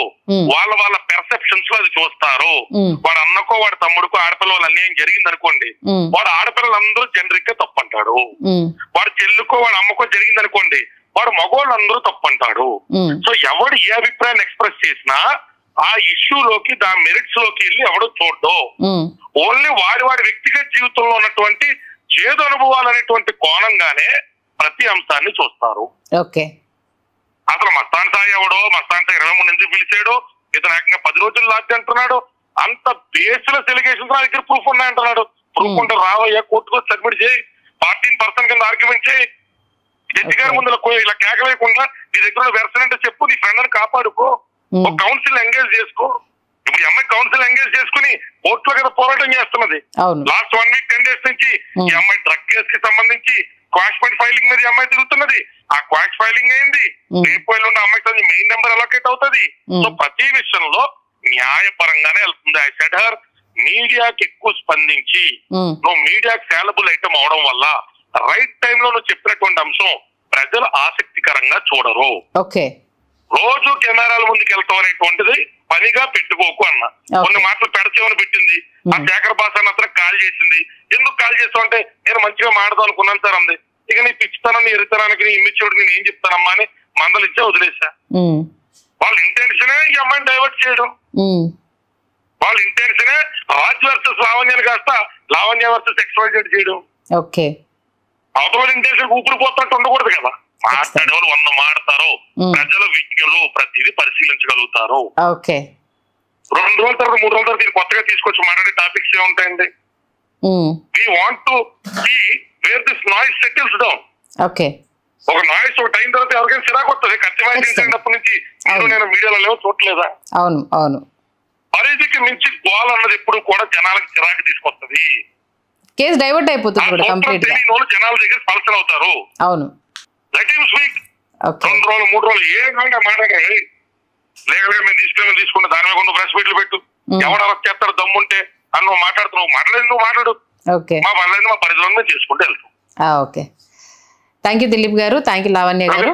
వాళ్ళ పెర్సెప్షన్స్ లో అది చూస్తారు. వాడు అన్నకో వాడి తమ్ముడుకో ఆడపిల్ల వాళ్ళు అన్యాయం జరిగింది అనుకోండి, వాడు ఆడపిల్లలందరూ జనరిక్ గా తప్పు అంటాడు. వాడు చెల్లుకో వాడు అమ్మకో జరిగింది అనుకోండి, వాడు మగవాళ్ళందరూ తప్పు అంటాడు. సో ఎవడు ఏ అభిప్రాయాన్ని ఎక్స్ప్రెస్ చేసినా ఆ ఇష్యూలోకి దాని మెరిట్స్ లోకి వెళ్ళి ఎవడు చూడ్డు. ఓన్లీ వాడి వ్యక్తిగత జీవితంలో ఉన్నటువంటి చేదు అనుభవాలు అనేటువంటి కోణంగానే ప్రతి అంశాన్ని చూస్తారు. అసలు మస్తాన్ సాయి ఎవడో, మస్తాన్ సాయి 23 ఎందుకు పిలిచాడో, ఇతను ఏకంగా 10 రోజులు లాస్ట్ అంటున్నాడు. అంత బేస్లెస్ ఎలిగేషన్స్ నా దగ్గర ప్రూఫ్ ఉన్నాయంటున్నాడు. ప్రూఫ్ ఉంటే రావయ్యా కోర్టుకు సబ్మిట్ చేయి, 14% కింద ఆర్గ్యుమెంట్ చేయి, జడ్జి గారి ముందు ఇలా కేకలేకుండా నీ దగ్గర వెర్షన్ అంటే చెప్పు, నీ ఫ్రెండ్ అని కాపాడుకో, ఒక కౌన్సిల్ ఎంగేజ్ చేసుకో. ఇప్పుడు ఈ అమ్మాయి కౌన్సిల్ ఎంగేజ్ చేసుకుని కోర్టులో కదా పోరాటం చేస్తున్నది. లాస్ట్ 1 వీక్ 10 డేస్ నుంచి ఈ అమ్మాయి డ్రగ్ కేసు కి సంబంధించి క్వాష్ ఫైలింగ్ మీద ఈ అమ్మాయి తిరుగుతున్నది. ఆ క్వాష్ ఫైలింగ్ అయింది, రేపు ఉన్న అమ్మాయికి మెయిన్ నెంబర్ అలొకేట్ అవుతుంది. సో ప్రతి విషయంలో న్యాయపరంగానే వెళ్తుంది. ఐ సెడ్ హర్, మీడియాకి ఎక్కువ స్పందించి నువ్వు మీడియాకి సాలబుల్ ఐటమ్ అవడం వల్ల రైట్ టైమ్ లో నువ్వు చెప్పినటువంటి అంశం ప్రజలు ఆసక్తికరంగా చూడరు. రోజు కెమెరాల ముందుకు వెళ్తాం అనేటువంటిది పనిగా పెట్టుకోకు అన్న. కొన్ని మాటలు పెడచేమని పెట్టింది. ఆ శేఖర్ బాస్ అన్న అతను కాల్ చేసింది. ఎందుకు కాల్ చేస్తావు అంటే నేను మంచిగా మాడదాం అనుకున్నాను సార్ అంది. ఇక నీ పిచ్చితనాన్ని ఎరుతనానికి నీ ఇమ్మిచ్చుడు నేను ఏం చెప్తానమ్మా అని మందలు ఇచ్చే వదిలేసా. వాళ్ళ ఇంటెన్షనే ఈ అమ్మాయిని డైవర్ట్ చేయడం, వాళ్ళ ఇంటెన్షనే రాజ్ వర్సెస్ లావణ్యాన్ని కాస్త లావణ్య వర్సెస్ ఎక్స్‌వైజెడ్ చేయడం. అవతల ఇంటెన్షన్ ఊపిరి పోతున్నట్టు ఉండకూడదు కదా. మాట్లాడే వాళ్ళు 100 మాడతారు, ప్రజలు విజ్ఞులు, ప్రతిదీ పరిశీలించగలుగుతారు. 2 రోజుల తర్వాత 3 రోజుల తర్వాత దీన్ని కొత్తగా తీసుకొచ్చి మాట్లాడే topics ఏముంటాయండి? We want to see where this noise settles down. ఒక నాయిస్ ఒకటి అయిన తర్వాత ఎవరికైనా చిరాకు వస్తుంది. కత్తిమైనప్పటి నుంచి నేను మీడియాలో లేవో చూడలేదా? పరిధికి మించి గోల్ అన్నది ఎప్పుడు కూడా జనాలకు చిరాకు తీసుకొస్తుంది. కేసు డైవర్ట్ అయిపోతుంది, జనాల దగ్గర పల్సన్ అవుతారు. Let him speak. 2 రోజులు 3 రోజులు ఏమంటే మాట్లాడాలి. లీగల్ గా మేము తీసుకున్న దాని మీద కొన్ని ప్రెస్ మీట్లు పెట్టు, ఎవడు అరెస్ట్ చేస్తాడు దమ్ముంటే అని నువ్వు మాట్లాడుతున్నావు. మాట్లాడేది నువ్వు మాట్లాడు, మా పర్లేదు మా పరిధిలో చేసుకుంటే వెళ్తాం. థ్యాంక్ యూ దిలీప్ గారు, థ్యాంక్ యూ లావణ్య గారు.